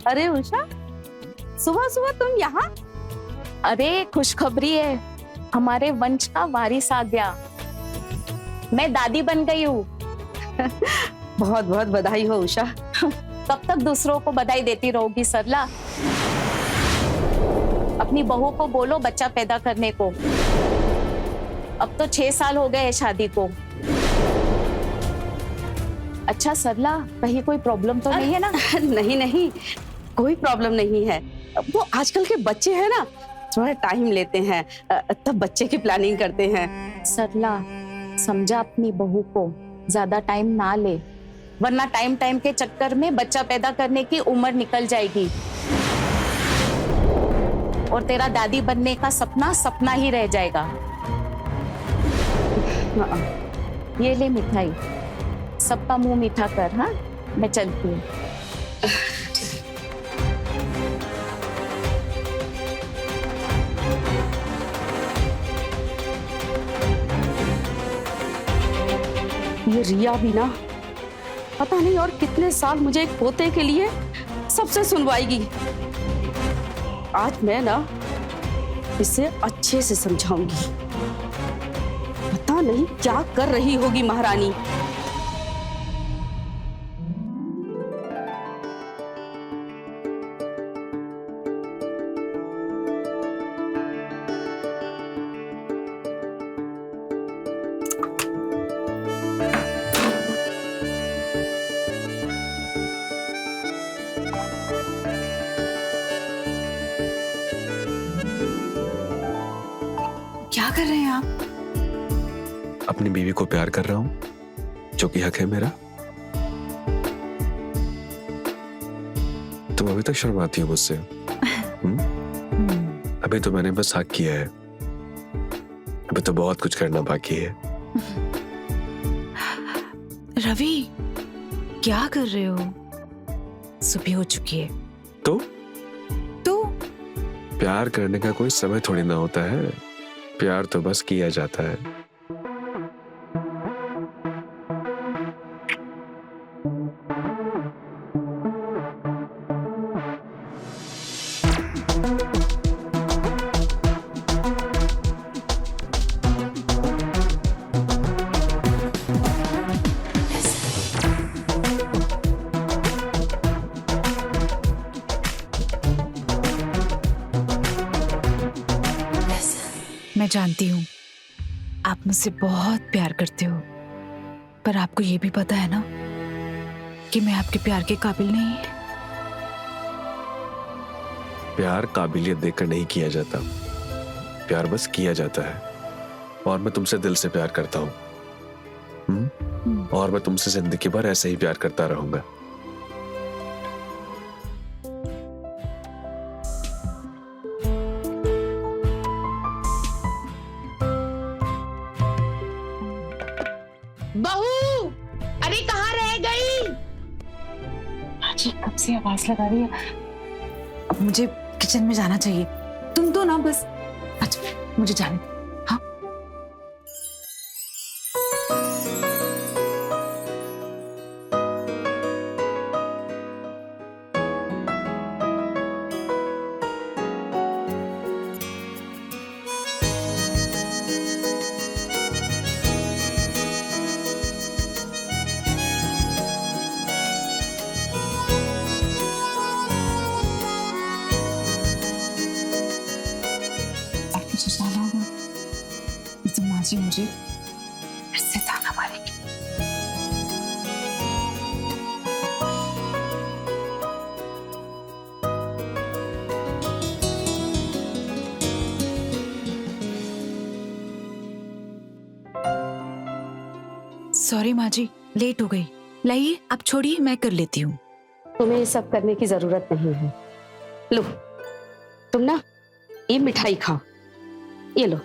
अरे उषा, सुबह सुबह तुम यहाँ? अरे खुशखबरी है, हमारे वंश का वारिस आ गया। मैं दादी बन गई हूँ। बहुत बहुत बधाई हो उषा। कब तक दूसरों को बधाई देती रहोगी सरला? अपनी बहू को बोलो बच्चा पैदा करने को। अब तो 6 साल हो गए हैं शादी को। अच्छा सरला, कहीं कोई प्रॉब्लम तो नहीं है ना? नहीं नहीं, कोई प्रॉब्लम नहीं है। वो आजकल के बच्चे हैं ना, थोड़ा टाइम लेते हैं, तब बच्चे की प्लानिंग करते हैं। सरला, समझा अपनी बहू को, ज्यादा टाइम ना ले, वरना टाइम टाइम के चक्कर में बच्चा पैदा करने की उम्र निकल जाएगी और तेरा दादी बनने का सपना सपना ही रह जाएगा। ये ले मिठाई, सबका मुंह मीठा कर। हाँ, मैं चलती हूँ। ये रिया भी ना, पता नहीं और कितने साल मुझे एक पोते के लिए सबसे सुनवाएगी। आज मैं ना इसे अच्छे से समझाऊंगी। पता नहीं क्या कर रही होगी महारानी। क्या कर रहे हैं आप? अपनी बीवी को प्यार कर रहा हूं, जो कि हक है मेरा। तुम अभी तक शर्माती हो मुझसे? अभी तो मैंने बस हक किया है, अभी तो बहुत कुछ करना बाकी है। रवि, क्या कर रहे हो? सुबह हो चुकी है। तो प्यार करने का कोई समय थोड़ी ना होता है, प्यार तो बस किया जाता है। मैं जानती हूँ आप मुझसे बहुत प्यार करते हो, पर आपको ये भी पता है ना कि मैं आपके प्यार के काबिल नहीं। प्यार काबिलियत देखकर नहीं किया जाता, प्यार बस किया जाता है। और मैं तुमसे दिल से प्यार करता हूँ, और मैं तुमसे जिंदगी भर ऐसे ही प्यार करता रहूंगा। बहू, अरे कहाँ रह गई? जी कब से आवाज लगा रही है। अब मुझे किचन में जाना चाहिए। तुम तो ना बस, अच्छा मुझे जाने दो। हाँ, मुझे जाना होगा, नहीं तो माँ जी मुझे फिर से ताना मारेगी। सॉरी माँ जी, लेट हो गई। लाइए आप छोड़िए, मैं कर लेती हूँ। तुम्हें ये सब करने की जरूरत नहीं है। लो, तुम ना ये मिठाई खाओ, ये लो।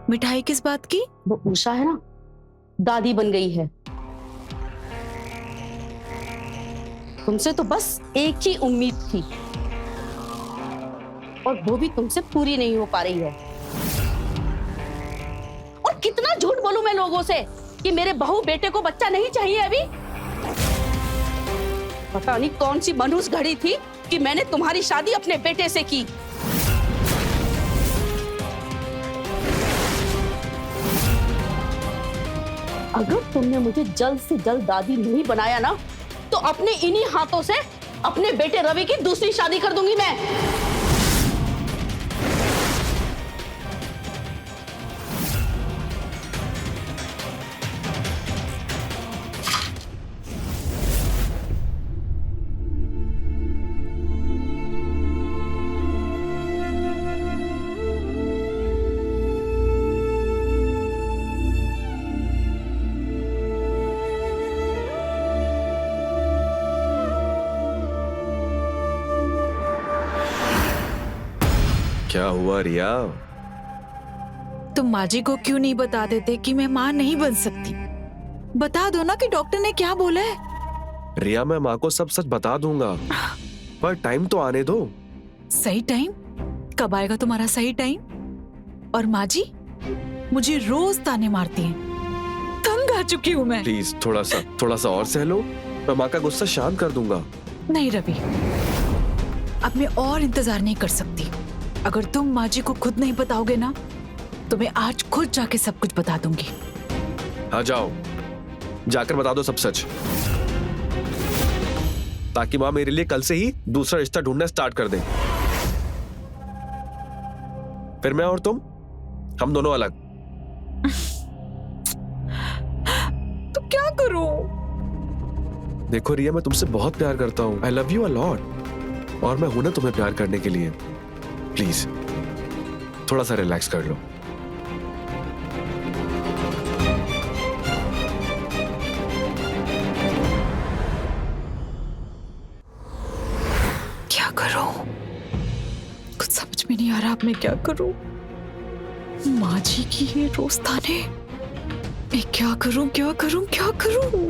मिठाई किस बात की? वो उषा है ना, दादी बन गई है। तुमसे तो बस एक ही उम्मीद थी, और वो भी तुमसे पूरी नहीं हो पा रही है। और कितना झूठ बोलूं मैं लोगों से, कि मेरे बहू बेटे को बच्चा नहीं चाहिए अभी? पता नहीं कौन सी मनहूस घड़ी थी कि मैंने तुम्हारी शादी अपने बेटे से की। अगर तुमने मुझे जल्द से जल्द दादी नहीं बनाया ना, तो अपने इन्हीं हाथों से अपने बेटे रवि की दूसरी शादी कर दूंगी मैं। क्या हुआ रिया? तुम माँ जी को क्यों नहीं बता देते कि मैं माँ नहीं बन सकती? बता दो ना कि डॉक्टर ने क्या बोला है। रिया, मैं माँ को सब सच बता दूंगा, पर टाइम तो आने दो। सही टाइम? कब आएगा तुम्हारा सही टाइम? और माँ जी मुझे रोज ताने मारती हैं। तंग आ चुकी हूँ मैं। प्लीज थोड़ा सा और सह लो, मैं माँ का गुस्सा शांत कर दूंगा। नहीं रवि, अब मैं और इंतजार नहीं कर सकती। अगर तुम माँ जी को खुद नहीं बताओगे ना, तो मैं आज खुद जाके सब कुछ बता दूंगी। हाँ जाओ, जाकर बता दो सब सच, ताकि माँ मेरे लिए कल से ही दूसरा रिश्ता ढूंढना स्टार्ट कर दे। फिर मैं और तुम, हम दोनों अलग। तो क्या करूं? देखो रिया, मैं तुमसे बहुत प्यार करता हूँ। I love you a lot, और मैं हूं ना तुम्हें प्यार करने के लिए। प्लीज थोड़ा सा रिलैक्स कर लो। क्या करूं? कुछ समझ में नहीं आ रहा अब मैं क्या करूं। माँ जी की ये रोज ताने, मैं क्या करूं क्या करूं क्या करूं?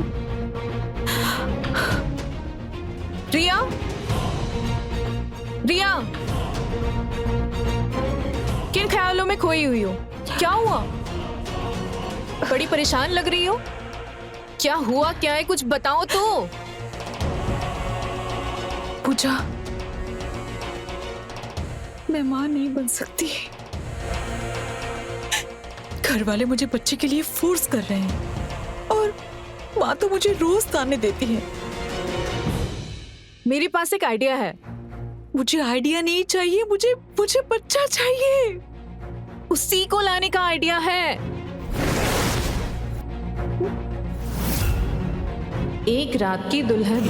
रिया, रिया, किन ख्यालों में खोई हुई हो? क्या हुआ? बड़ी परेशान लग रही हो। क्या हुआ क्या है, कुछ बताओ तो। पूजा, मैं मां नहीं बन सकती। घर वाले मुझे बच्चे के लिए फोर्स कर रहे हैं और मां तो मुझे रोज ताने देती है। मेरे पास एक आइडिया है। मुझे आइडिया नहीं चाहिए, मुझे बच्चा चाहिए। उसी को लाने का आइडिया है। एक रात की दुल्हन।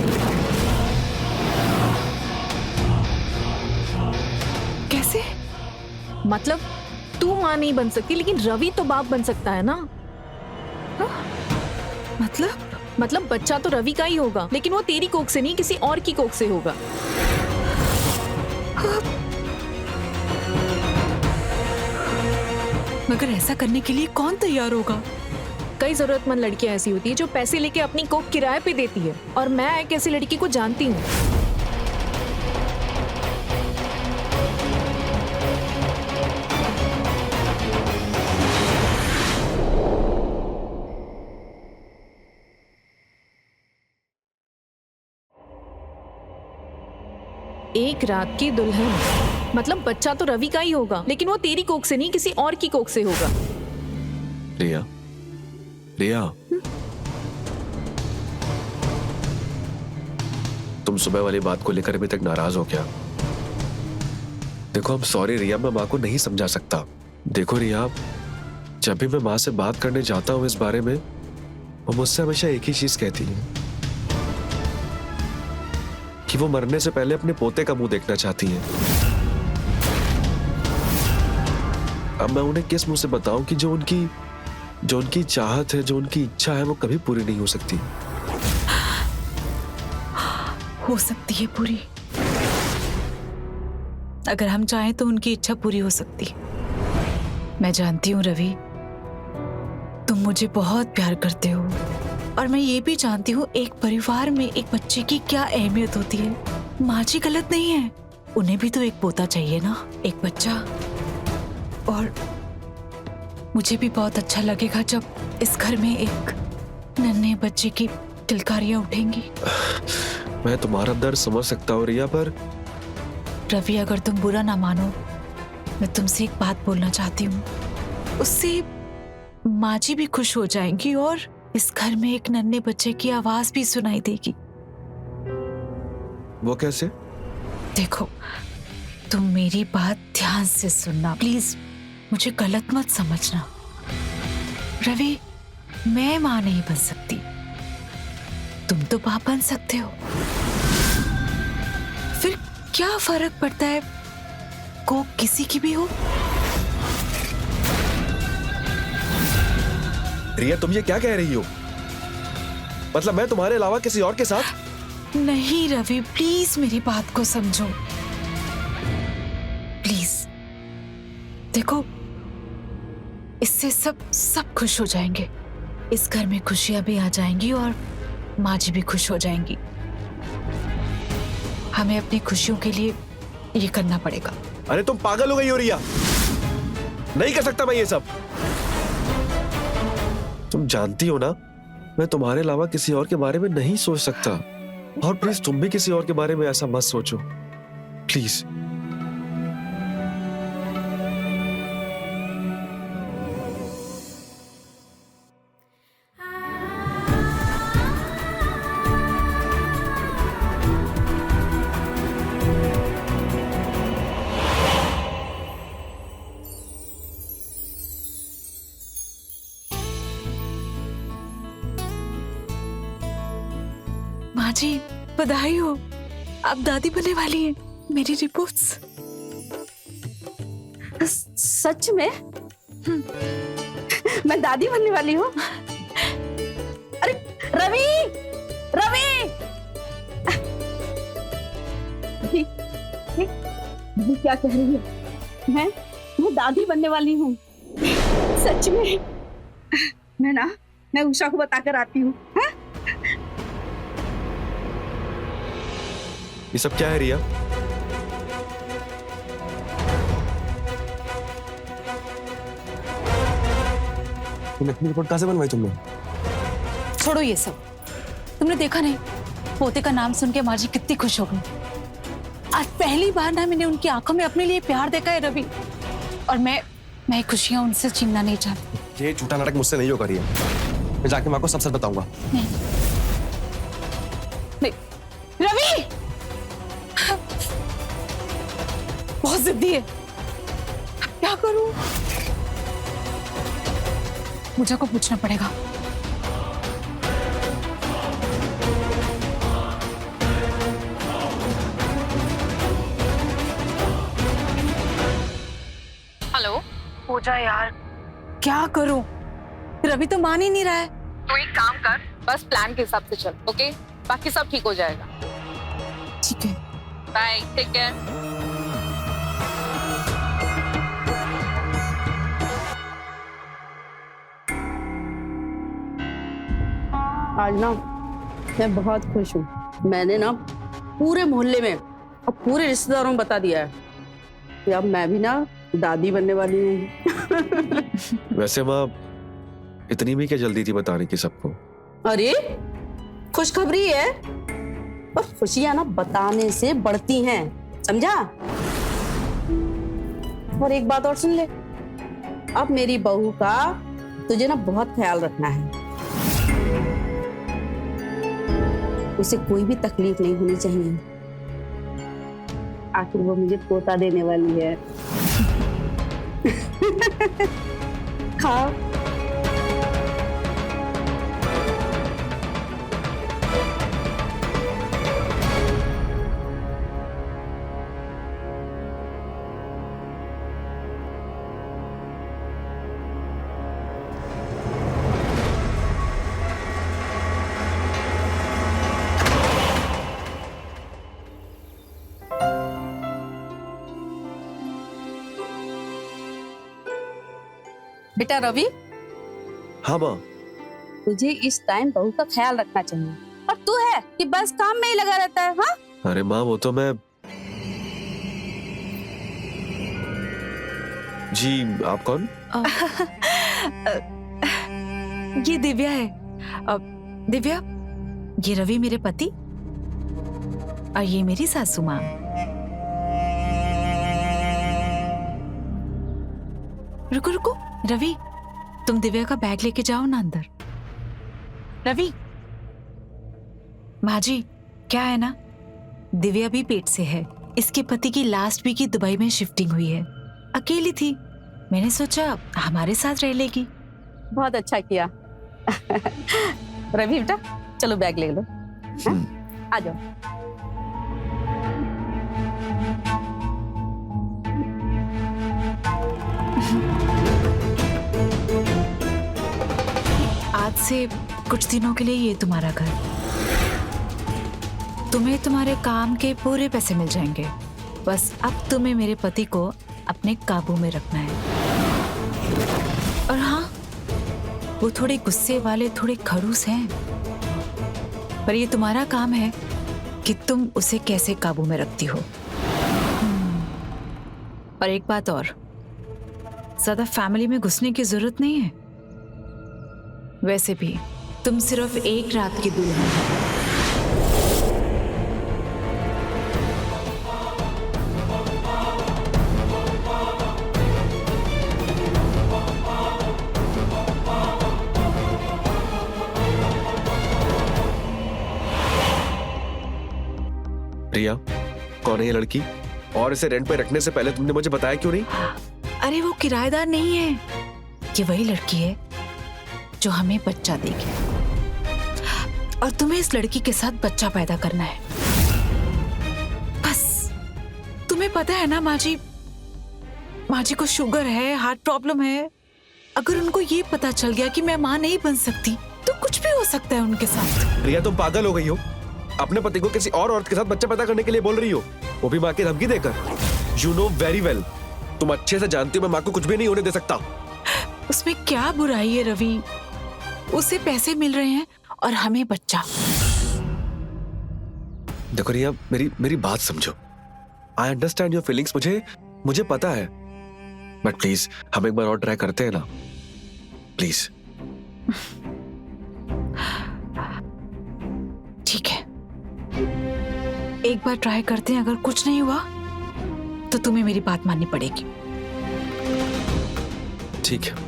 कैसे? मतलब तू मां नहीं बन सकती, लेकिन रवि तो बाप बन सकता है ना? हा? मतलब बच्चा तो रवि का ही होगा, लेकिन वो तेरी कोख से नहीं, किसी और की कोख से होगा। मगर ऐसा करने के लिए कौन तैयार होगा? कई जरूरतमंद लड़कियां ऐसी होती है जो पैसे लेके अपनी कोख किराए पे देती है, और मैं एक ऐसी लड़की को जानती हूँ। एक रात की दुल्हन, मतलब बच्चा तो रवि का ही होगा, लेकिन वो तेरी कोख से नहीं, किसी और की कोख से होगा। रिया, रिया, तुम सुबह वाली बात को लेकर अभी तक नाराज हो क्या? देखो, I'm सॉरी रिया, मैं माँ को नहीं समझा सकता। देखो रिया, जब भी मैं माँ से बात करने जाता हूँ इस बारे में, वो मुझसे हमेशा एक ही चीज कहती है कि वो मरने से पहले अपने पोते का मुंह देखना चाहती है। अब मैं उन्हें किस मुंह से बताऊं कि जो उनकी चाहत है, जो उनकी इच्छा है, वो कभी पूरी नहीं हो सकती। हो सकती है पूरी। अगर हम चाहें तो उनकी इच्छा पूरी हो सकती। मैं जानती हूँ रवि, तुम मुझे बहुत प्यार करते हो, और मैं ये भी जानती हूँ एक परिवार में एक बच्चे की क्या अहमियत होती है। माँ जी गलत नहीं है, उन्हें भी तो एक पोता चाहिए ना, एक बच्चा। मुझे भी बहुत अच्छा लगेगा जब इस घर में एक नन्हे बच्चे की किलकारियां उठेंगी। मैं तुम्हारा दर्द समझ सकता हूँ रिया, पर रवि, अगर तुम बुरा ना मानो, मैं तुमसे एक बात बोलना चाहती हूँ। उससे माँ जी भी खुश हो जाएंगी और इस घर में एक नन्हे बच्चे की आवाज भी सुनाई देगी। वो कैसे? देखो, तुम मेरी बात ध्यान से सुनना प्लीज, मुझे गलत मत समझना। रवि, मैं माँ नहीं बन सकती, तुम तो बाप बन सकते हो। फिर क्या फर्क पड़ता है को किसी की भी हो। रिया, तुम ये क्या कह रही हो? मतलब मैं तुम्हारे अलावा किसी और के साथ? नहीं रवि, प्लीज मेरी बात को समझो, प्लीज। देखो, इससे सब खुश हो जाएंगे। इस घर में खुशियां भी आ जाएंगी और माँ जी भी खुश हो जाएंगी। हमें अपनी खुशियों के लिए ये करना पड़ेगा। अरे तुम पागल हो गई हो रिया, नहीं कर सकता मैं ये सब। तुम जानती हो ना, मैं तुम्हारे अलावा किसी और के बारे में नहीं सोच सकता। और प्लीज तुम भी किसी और के बारे में ऐसा मत सोचो, प्लीज। माँ जी, बधाई हो, आप दादी बनने वाली हैं। मेरी रिपोर्ट्स। सच में? मैं दादी बनने वाली हूँ? अरे रवि, रवि! ये क्या कह रही है? मैं दादी बनने वाली हूँ, सच में। मैं उषा को बताकर आती हूँ। ये सब क्या है रिया? नकली रिपोर्ट कहाँ से बनवाई तुमने? छोड़ो ये सब। तुमने देखा नहीं, पोते का नाम सुन के माँ जी कितनी खुश हो गई। आज पहली बार ना मैंने उनकी आंखों में अपने लिए प्यार देखा है रवि। और मैं खुशियां उनसे छीनना नहीं चाहती। ये झूठा नाटक मुझसे नहीं होगा रिया। मैं जाके माँ को सब सच बताऊंगा। नहीं, रवि बहुत जिद्दी है। क्या करूं? मुझे को पूछना पड़ेगा। हेलो पूजा यार, क्या करूं? रवि तो मान ही नहीं रहा है। तो एक काम कर, बस प्लान के हिसाब से चल, ओके? बाकी सब ठीक हो जाएगा। ठीक है। Bye, take care. आज ना मैं बहुत खुश हूँ। मैंने ना पूरे मोहल्ले में और पूरे रिश्तेदारों में बता दिया है कि अब मैं भी ना दादी बनने वाली हूँ। वैसे माँ, इतनी भी क्या जल्दी थी बताने की सबको? अरे खुशखबरी है, और खुशियां ना बताने से बढ़ती हैं, समझा? और एक बात और सुन ले, अब मेरी बहू का तुझे ना बहुत ख्याल रखना है। उसे कोई भी तकलीफ नहीं होनी चाहिए। आखिर वो मुझे पोता देने वाली है। खाओ। बेटा रवि, हाँ माँ। तुझे इस टाइम बहू का ख्याल रखना चाहिए, और तू है कि बस काम में ही लगा रहता है। हाँ? अरे माँ, वो तो मैं। जी, आप कौन? ये दिव्या है। दिव्या, ये रवि मेरे पति और ये मेरी सासू माँ। रुको रुको, रवि तुम दिव्या का बैग लेके जाओ ना अंदर। रवि, माँ जी क्या है ना, दिव्या भी पेट से है। इसके पति की लास्ट वीक की दुबई में शिफ्टिंग हुई है। अकेली थी, मैंने सोचा हमारे साथ रह लेगी। बहुत अच्छा किया। रवि बेटा चलो बैग ले लो, हाँ? आ जाओ। आज से कुछ दिनों के लिए ये तुम्हारा घर। तुम्हें तुम्हारे काम के पूरे पैसे मिल जाएंगे। बस अब तुम्हें मेरे पति को अपने काबू में रखना है। और हाँ, वो थोड़े गुस्से वाले, थोड़े खड़ूस हैं, पर ये तुम्हारा काम है कि तुम उसे कैसे काबू में रखती हो। और एक बात और, ज्यादा फैमिली में घुसने की जरूरत नहीं है। वैसे भी तुम सिर्फ एक रात की दुल्हन हो। रिया, कौन है ये लड़की? और इसे रेंट पे रखने से पहले तुमने मुझे बताया क्यों नहीं? अरे वो किराएदार नहीं है, ये वही लड़की है जो हमें बच्चा देगी। और तुम्हें इस लड़की के साथ बच्चा पैदा करना है। बस तुम्हें पता है ना माँ जी को शुगर है, हार्ट प्रॉब्लम है। अगर उनको ये पता चल गया कि मैं माँ नहीं बन सकती तो कुछ भी हो सकता है उनके साथ। रिया, तुम पागल हो गई हो? अपने पति को किसी और औरत के साथ बच्चा पैदा करने के लिए बोल रही हो, वो भी माँ की धमकी देकर। यू नो वेरी वेल, तुम अच्छे से जानती हो मैं माँ को कुछ भी नहीं होने दे सकता। उसमें क्या बुराई है रवि? उसे पैसे मिल रहे हैं और हमें बच्चा। देखो रिया, मेरी बात समझो। आई अंडरस्टैंड योर फीलिंग्स, मुझे पता है, बट प्लीज हम एक बार और ट्राई करते हैं ना, प्लीज। ठीक है, एक बार ट्राई करते हैं। अगर कुछ नहीं हुआ तो तुम्हें मेरी बात माननी पड़ेगी। ठीक है।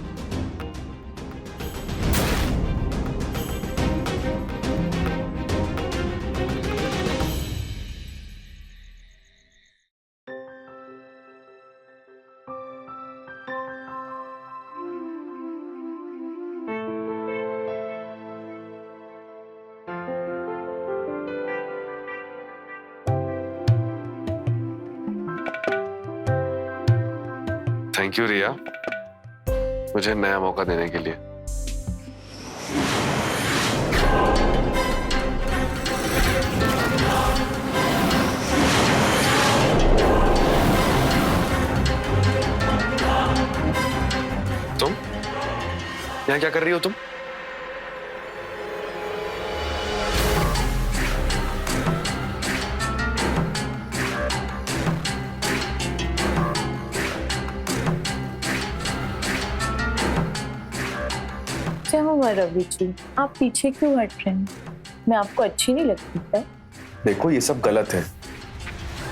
थैंक यू रिया, मुझे नया मौका देने के लिए। तुम यहाँ क्या कर रही हो तुम? क्या हुआ रवि जी, आप पीछे क्यों हट रहे हैं? मैं आपको अच्छी नहीं लगती क्या? देखो ये सब गलत है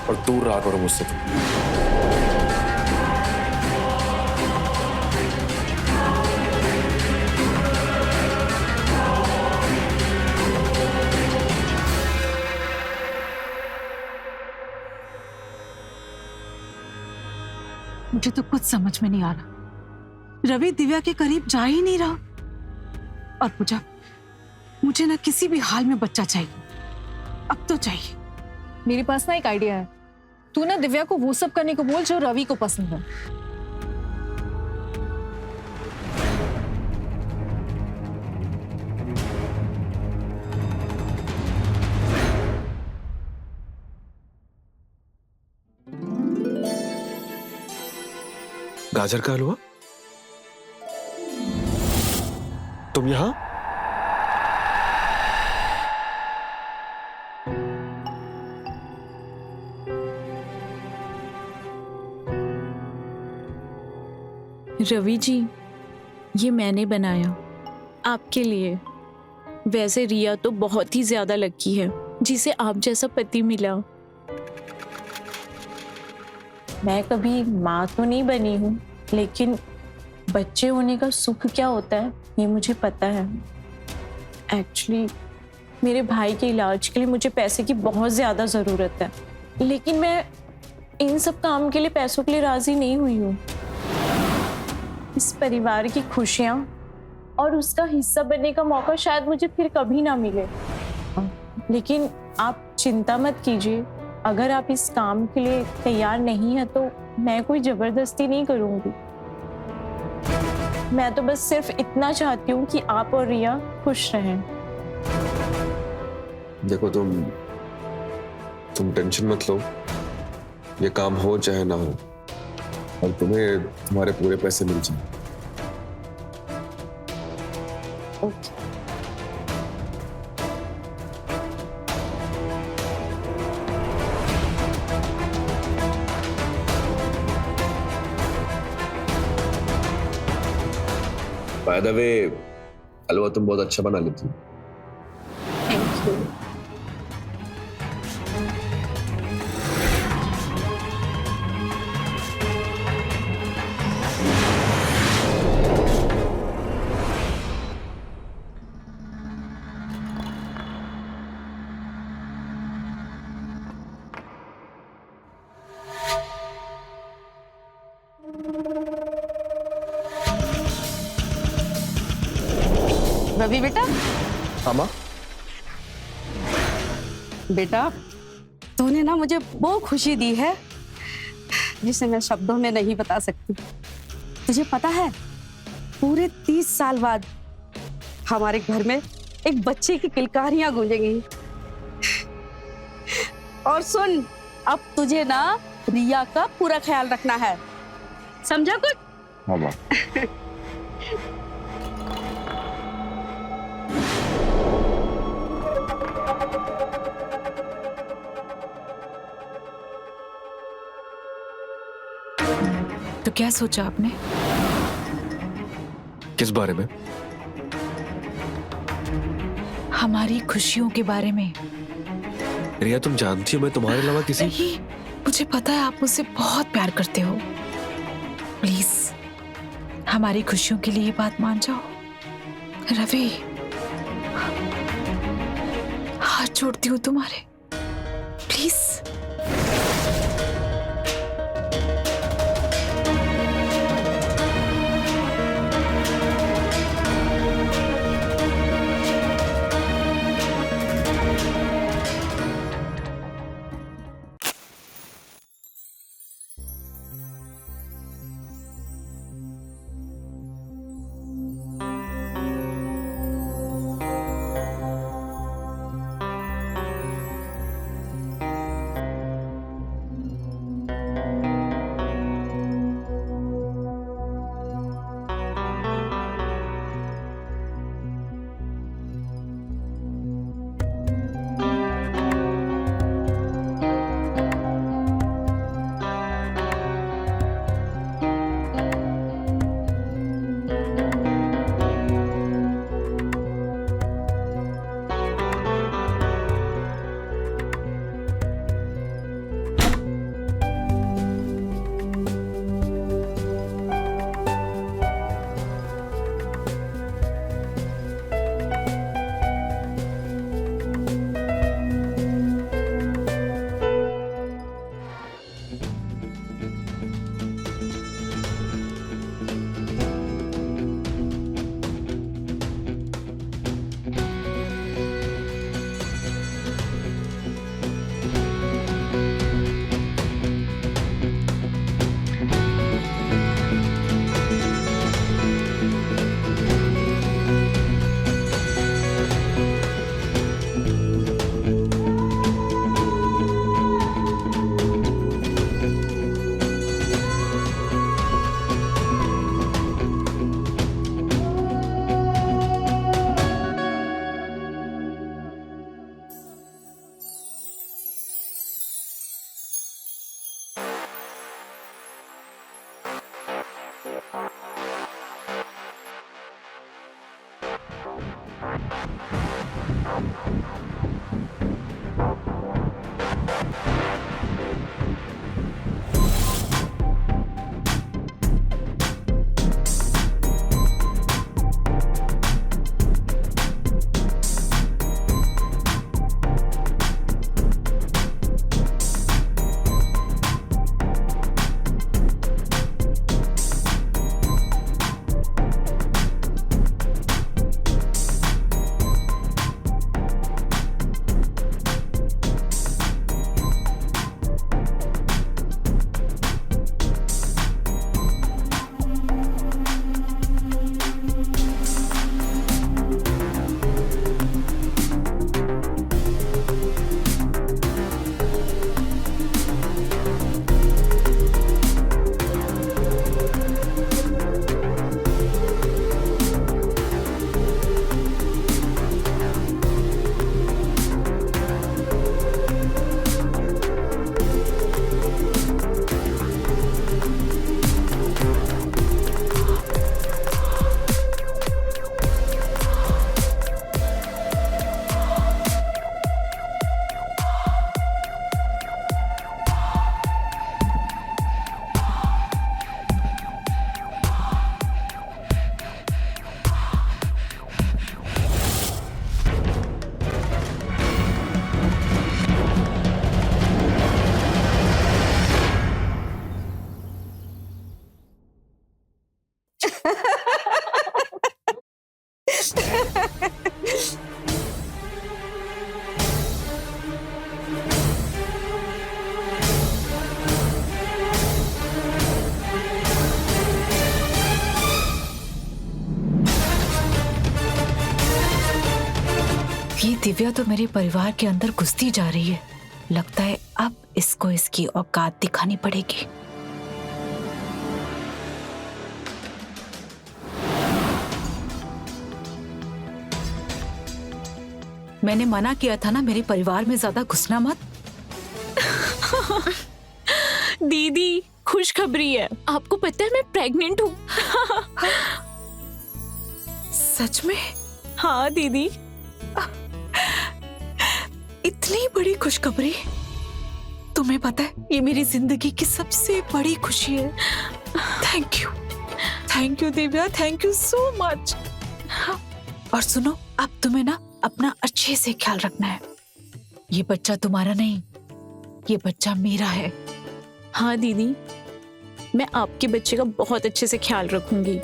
और दूर रहा करो मुझसे तुम। मुझे तो कुछ समझ में नहीं आ रहा। रवि दिव्या के करीब जा ही नहीं रहा। और पूजा, मुझे ना किसी भी हाल में बच्चा चाहिए, अब तो चाहिए। मेरे पास ना एक आइडिया है। तू ना दिव्या को वो सब करने को बोल जो रवि को पसंद है। गाजर का हलवा? तुम यहां? रवि जी, ये मैंने बनाया आपके लिए। वैसे रिया तो बहुत ही ज्यादा लकी है जिसे आप जैसा पति मिला। मैं कभी माँ तो नहीं बनी हूँ, लेकिन बच्चे होने का सुख क्या होता है ये मुझे पता है। एक्चुअली मेरे भाई के इलाज के लिए मुझे पैसे की बहुत ज़्यादा ज़रूरत है, लेकिन मैं इन सब काम के लिए पैसों के लिए राज़ी नहीं हुई हूँ। इस परिवार की खुशियाँ और उसका हिस्सा बनने का मौका शायद मुझे फिर कभी ना मिले। लेकिन आप चिंता मत कीजिए, अगर आप इस काम के लिए तैयार नहीं है तो मैं कोई ज़बरदस्ती नहीं करूँगी। मैं तो बस सिर्फ इतना चाहती हूँ कि आप और रिया खुश रहें। देखो तुम टेंशन मत लो, ये काम हो चाहे ना हो, और तुम्हें तुम्हारे पूरे पैसे मिल जाए। ओके। बाय द वे, हलवा तुम बहुत अच्छा बना लेती हो। Thank you. रवि बेटा, हाँ माँ। बेटा तूने ना मुझे वो खुशी दी है जिसे मैं शब्दों में नहीं बता सकती। तुझे पता है, पूरे 30 साल बाद हमारे घर में एक बच्चे की किलकारियां गूंजेंगी। और सुन, अब तुझे ना रिया का पूरा ख्याल रखना है, समझा कुछ? हाँ माँ। तो क्या सोचा आपने? किस बारे में? हमारी खुशियों के बारे में। रिया, तुम जानती हो मैं तुम्हारे अलावा किसी... नहीं, मुझे पता है आप मुझसे बहुत प्यार करते हो। प्लीज हमारी खुशियों के लिए ये बात मान जाओ। रवि, हाथ जोड़ती हूँ तुम्हारे, प्लीज। दिव्या तो मेरे परिवार के अंदर घुसती जा रही है। लगता है अब इसको इसकी औकात दिखानी पड़ेगी। मैंने मना किया था ना मेरे परिवार में ज्यादा घुसना मत। दीदी खुशखबरी है, आपको पता है मैं प्रेग्नेंट हूँ। सच में? हाँ दीदी। इतनी बड़ी खुशखबरी? तुम्हें पता है ये मेरी जिंदगी की सबसे बड़ी खुशी है। Thank you Divya, thank you so much. और सुनो, अब तुम्हें ना अपना अच्छे से ख्याल रखना है। ये बच्चा तुम्हारा नहीं, ये बच्चा मेरा है। हाँ दीदी, मैं आपके बच्चे का बहुत अच्छे से ख्याल रखूंगी।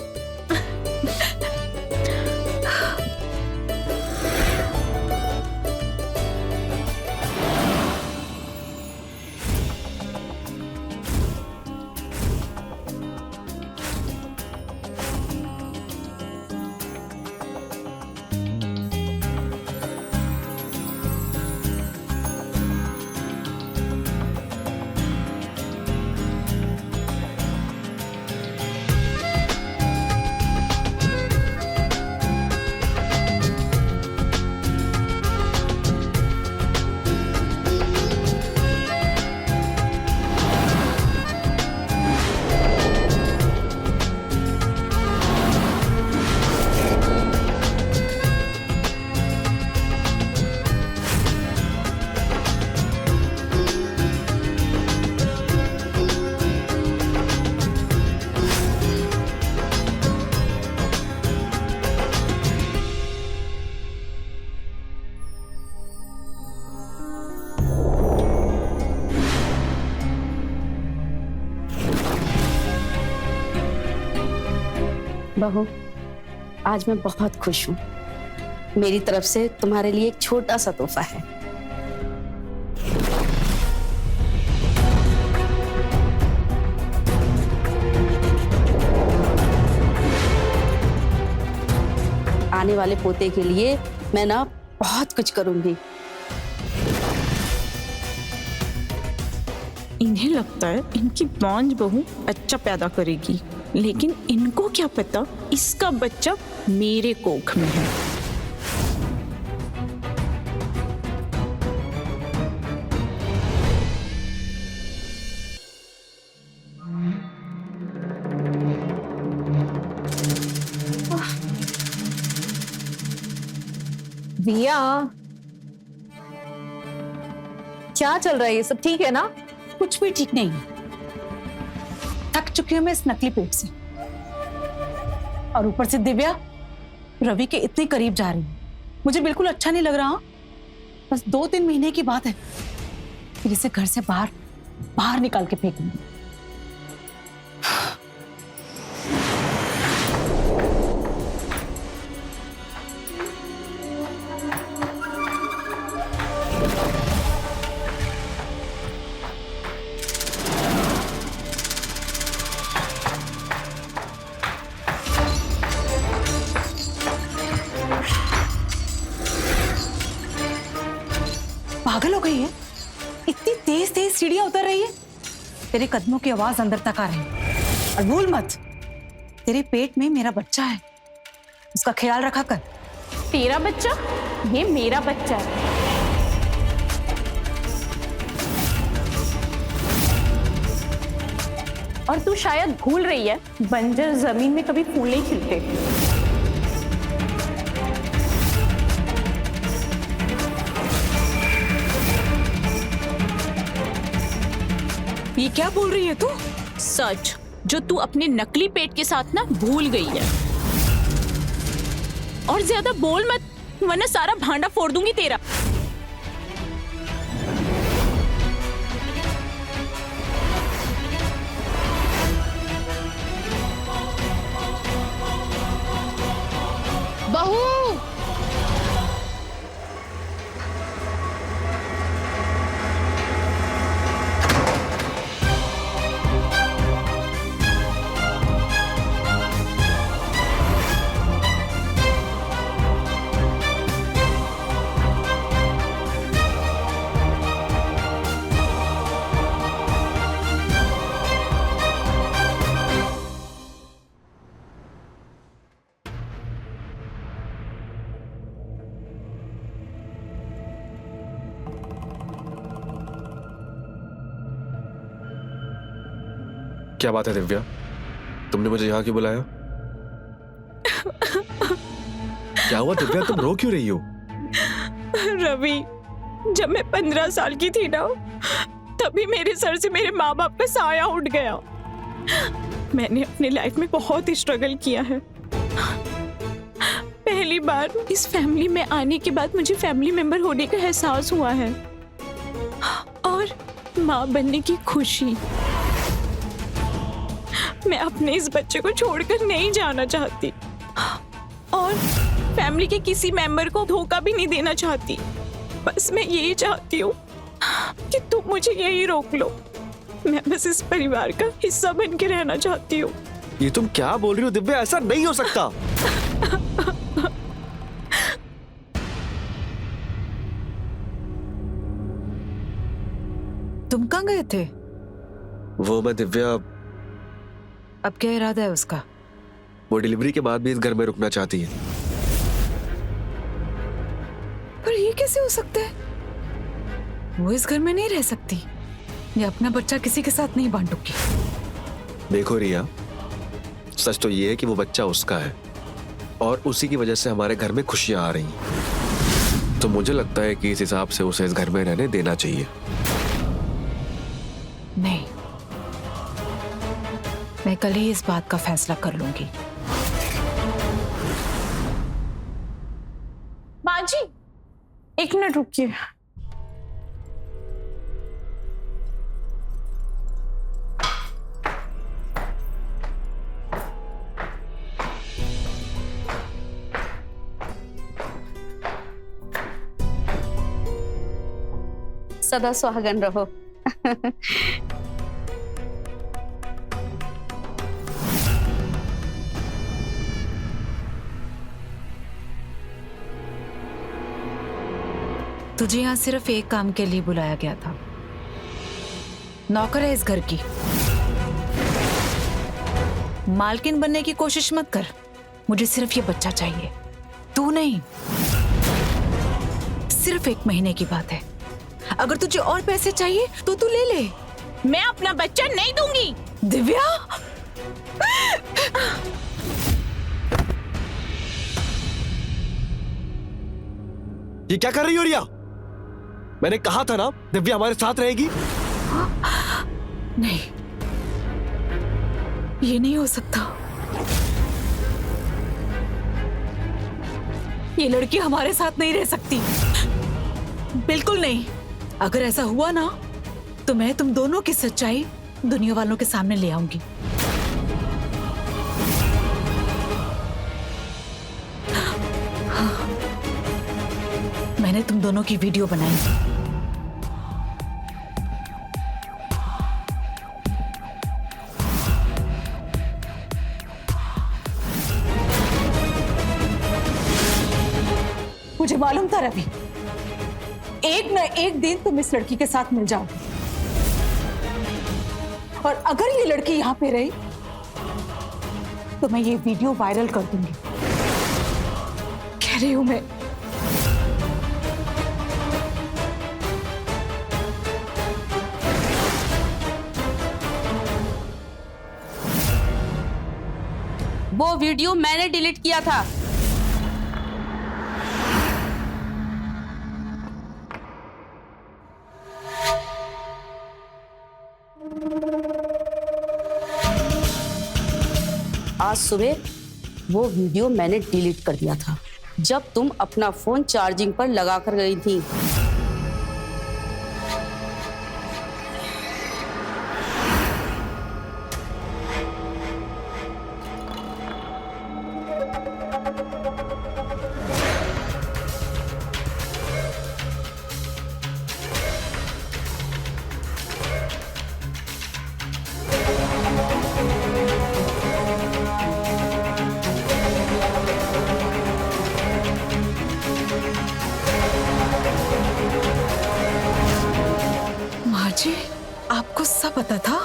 बहू, आज मैं बहुत खुश हूँ। मेरी तरफ से तुम्हारे लिए एक छोटा सा तोहफा है। आने वाले पोते के लिए मैं ना बहुत कुछ करूंगी। इन्हें लगता है इनकी बांझ बहू बच्चा पैदा करेगी, लेकिन इनको क्या पता इसका बच्चा मेरे कोख में है। दिया, क्या चल रहा है? ये सब ठीक है ना? कुछ भी ठीक नहीं है। थक चुकी हूं मैं इस नकली पेट से, और ऊपर से दिव्या रवि के इतने करीब जा रही है। मुझे बिल्कुल अच्छा नहीं लग रहा। बस 2-3 महीने की बात है, फिर इसे घर से बाहर निकाल के फेंकूंगी। पागल हो गई है? इतनी तेज तेज सीढ़ियां उतर रही है। तेरे कदमों की आवाज अंदर तक आ रही है। और भूल मत, तेरे पेट में मेरा बच्चा है, उसका ख्याल रखा कर। तेरा बच्चा? ये मेरा बच्चा है। और तू शायद भूल रही है, बंजर जमीन में कभी फूल नहीं खिलते। ये क्या बोल रही है तू? सच, जो तू अपने नकली पेट के साथ ना भूल गई है। और ज्यादा बोल मत, वरना सारा भांडा फोड़ दूंगी तेरा। बहू, क्या बात है दिव्या, तुमने मुझे यहाँ क्यों बुलाया? क्या हुआ दिव्या, तुम रो क्यों रही हो? रवि, जब मैं 15 साल की थी ना, तभी मेरे सर से मेरे माँ बाप का साया उठ गया। मैंने अपनी लाइफ में बहुत स्ट्रगल किया है। पहली बार इस फैमिली में आने के बाद मुझे फैमिली मेंबर होने का एहसास हुआ है और माँ बनने की खुशी। मैं अपने इस बच्चे को छोड़कर नहीं जाना चाहती और फैमिली के किसी मेंबर को धोखा भी नहीं देना चाहती। बस मैं यही चाहती हूँ कि तुम मुझे यही रोक लो। मैं बस इस परिवार का हिस्सा बन के रहना चाहती हूँ। ये तुम क्या बोल रही हो दिव्या, ऐसा नहीं हो सकता। तुम कहाँ गए थे? वो मैं दिव्या, अब क्या इरादा है उसका? वो डिलीवरी के बाद भी इस घर में रुकना चाहती है। पर ये कैसे हो सकता है? वो इस घर में नहीं रह सकती। ये अपना बच्चा किसी के साथ नहीं बांटूंगी। देखो रिया, सच तो ये है कि वो बच्चा उसका है और उसी की वजह से हमारे घर में खुशियां आ रही हैं। तो मुझे लगता है कि इस हिसाब से उसे इस घर में रहने देना चाहिए। नहीं, मैं कल ही इस बात का फैसला कर लूंगी। माँ जी, 1 मिनट रुकिए। सदा सुहागन रहो। तुझे यहाँ सिर्फ एक काम के लिए बुलाया गया था। नौकर है इस घर की। मालकिन बनने की कोशिश मत कर। मुझे सिर्फ ये बच्चा चाहिए, तू नहीं। सिर्फ 1 महीने की बात है। अगर तुझे और पैसे चाहिए तो तू ले ले। मैं अपना बच्चा नहीं दूंगी। दिव्या, ये क्या कर रही हो रिया? मैंने कहा था ना दिव्या हमारे साथ रहेगी। नहीं, ये नहीं हो सकता। ये लड़की हमारे साथ नहीं रह सकती, बिल्कुल नहीं। अगर ऐसा हुआ ना तो मैं तुम दोनों की सच्चाई दुनिया वालों के सामने ले आऊंगी। मैंने तुम दोनों की वीडियो बनाई। मुझे मालूम था रवि, एक न एक दिन तुम इस लड़की के साथ मिल जाओगे और अगर ये लड़की यहाँ पे रही तो मैं ये वीडियो वायरल कर दूंगी। कह रही हूं मैं। वो वीडियो मैंने डिलीट किया था। आज सुबह वो वीडियो मैंने डिलीट कर दिया था जब तुम अपना फोन चार्जिंग पर लगाकर गई थी। जी, आपको सब पता था?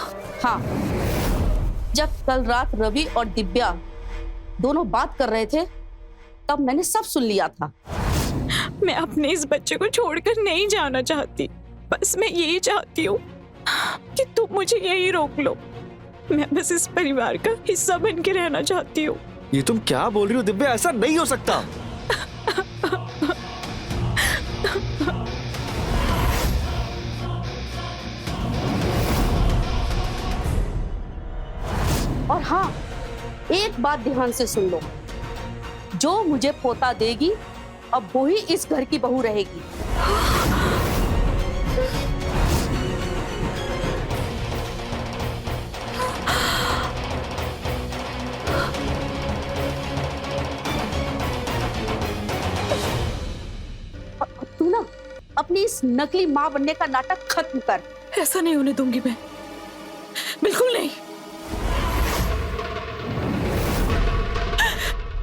हाँ, जब कल रात रवि और दिव्या दोनों बात कर रहे थे तब मैंने सब सुन लिया था। मैं अपने इस बच्चे को छोड़कर नहीं जाना चाहती। बस मैं यही चाहती हूँ कि तुम मुझे यही रोक लो। मैं बस इस परिवार का हिस्सा बन के रहना चाहती हूँ। ये तुम क्या बोल रही हो दिव्या? ऐसा नहीं हो सकता। और हाँ, एक बात ध्यान से सुन लो, जो मुझे पोता देगी अब वो ही इस घर की बहू रहेगी। और अब तू ना अपनी इस नकली माँ बनने का नाटक खत्म कर। ऐसा नहीं होने दूंगी मैं, बिल्कुल नहीं।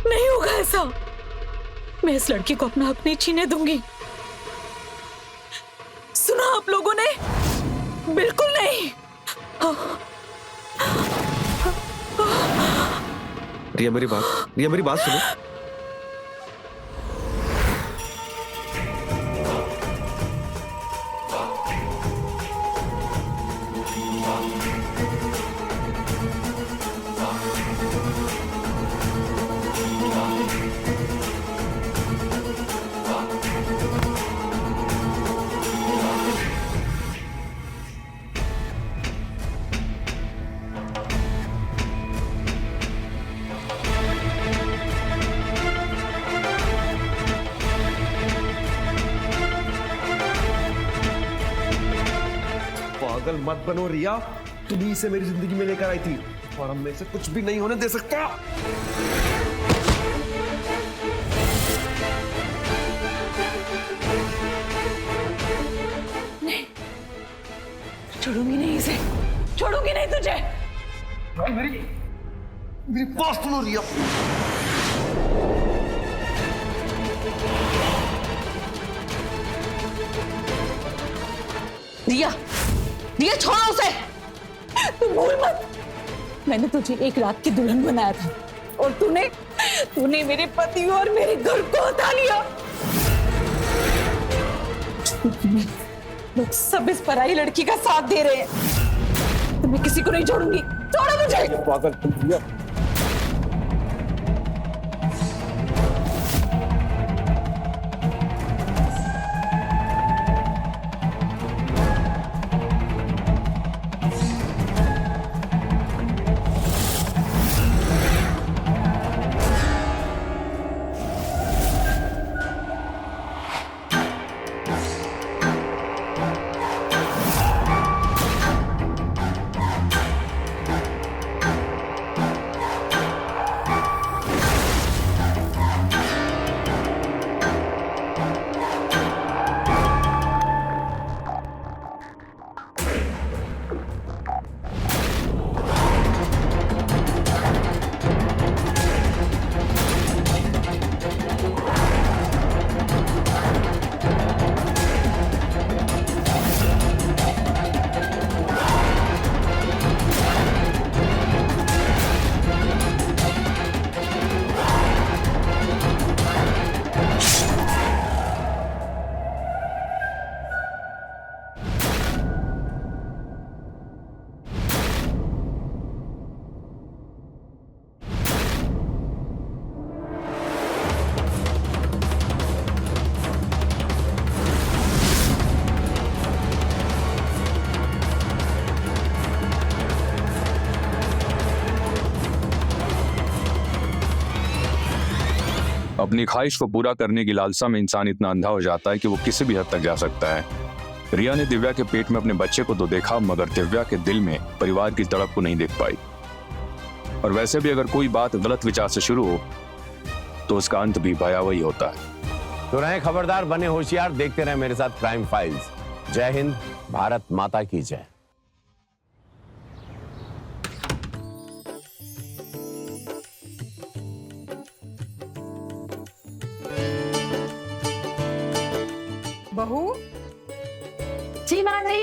नहीं होगा ऐसा। मैं इस लड़की को अपना हक नहीं छीने दूंगी। सुना आप लोगों ने? बिल्कुल नहीं। रिया मेरी बात सुनो। पागल मत बनो रिया, तुम ही इसे मेरी जिंदगी में लेकर आई थी और हम में से कुछ भी नहीं होने दे सकता। नहीं, छोड़ूंगी नहीं इसे, छोड़ूंगी नहीं तुझे। मेरी बात सुनो रिया। रिया, रिया छोड़ो उसे। तू भूल मत, मैंने तुझे एक रात की दुल्हन बनाया था और तूने मेरे पति और मेरे घर को हटा लिया। लोग सब इस पराई लड़की का साथ दे रहे हैं, तो मैं किसी को नहीं छोड़ूंगी। छोड़ो मुझे। पागल तुम रिया। अपनी ख्वाहिश को पूरा करने की लालसा में इंसान इतना अंधा हो जाता है कि वो किसी भी हद तक जा सकता है। रिया ने दिव्या के पेट में अपने बच्चे को तो देखा, मगर दिव्या के दिल में परिवार की तड़प को नहीं देख पाई। और वैसे भी अगर कोई बात गलत विचार से शुरू हो तो उसका अंत भी भयावह ही होता है। तो रहें खबरदार, बने होशियार, देखते रहे मेरे साथ क्राइम फाइल्स। जय हिंद, भारत माता की जय। बहू जी मां जी।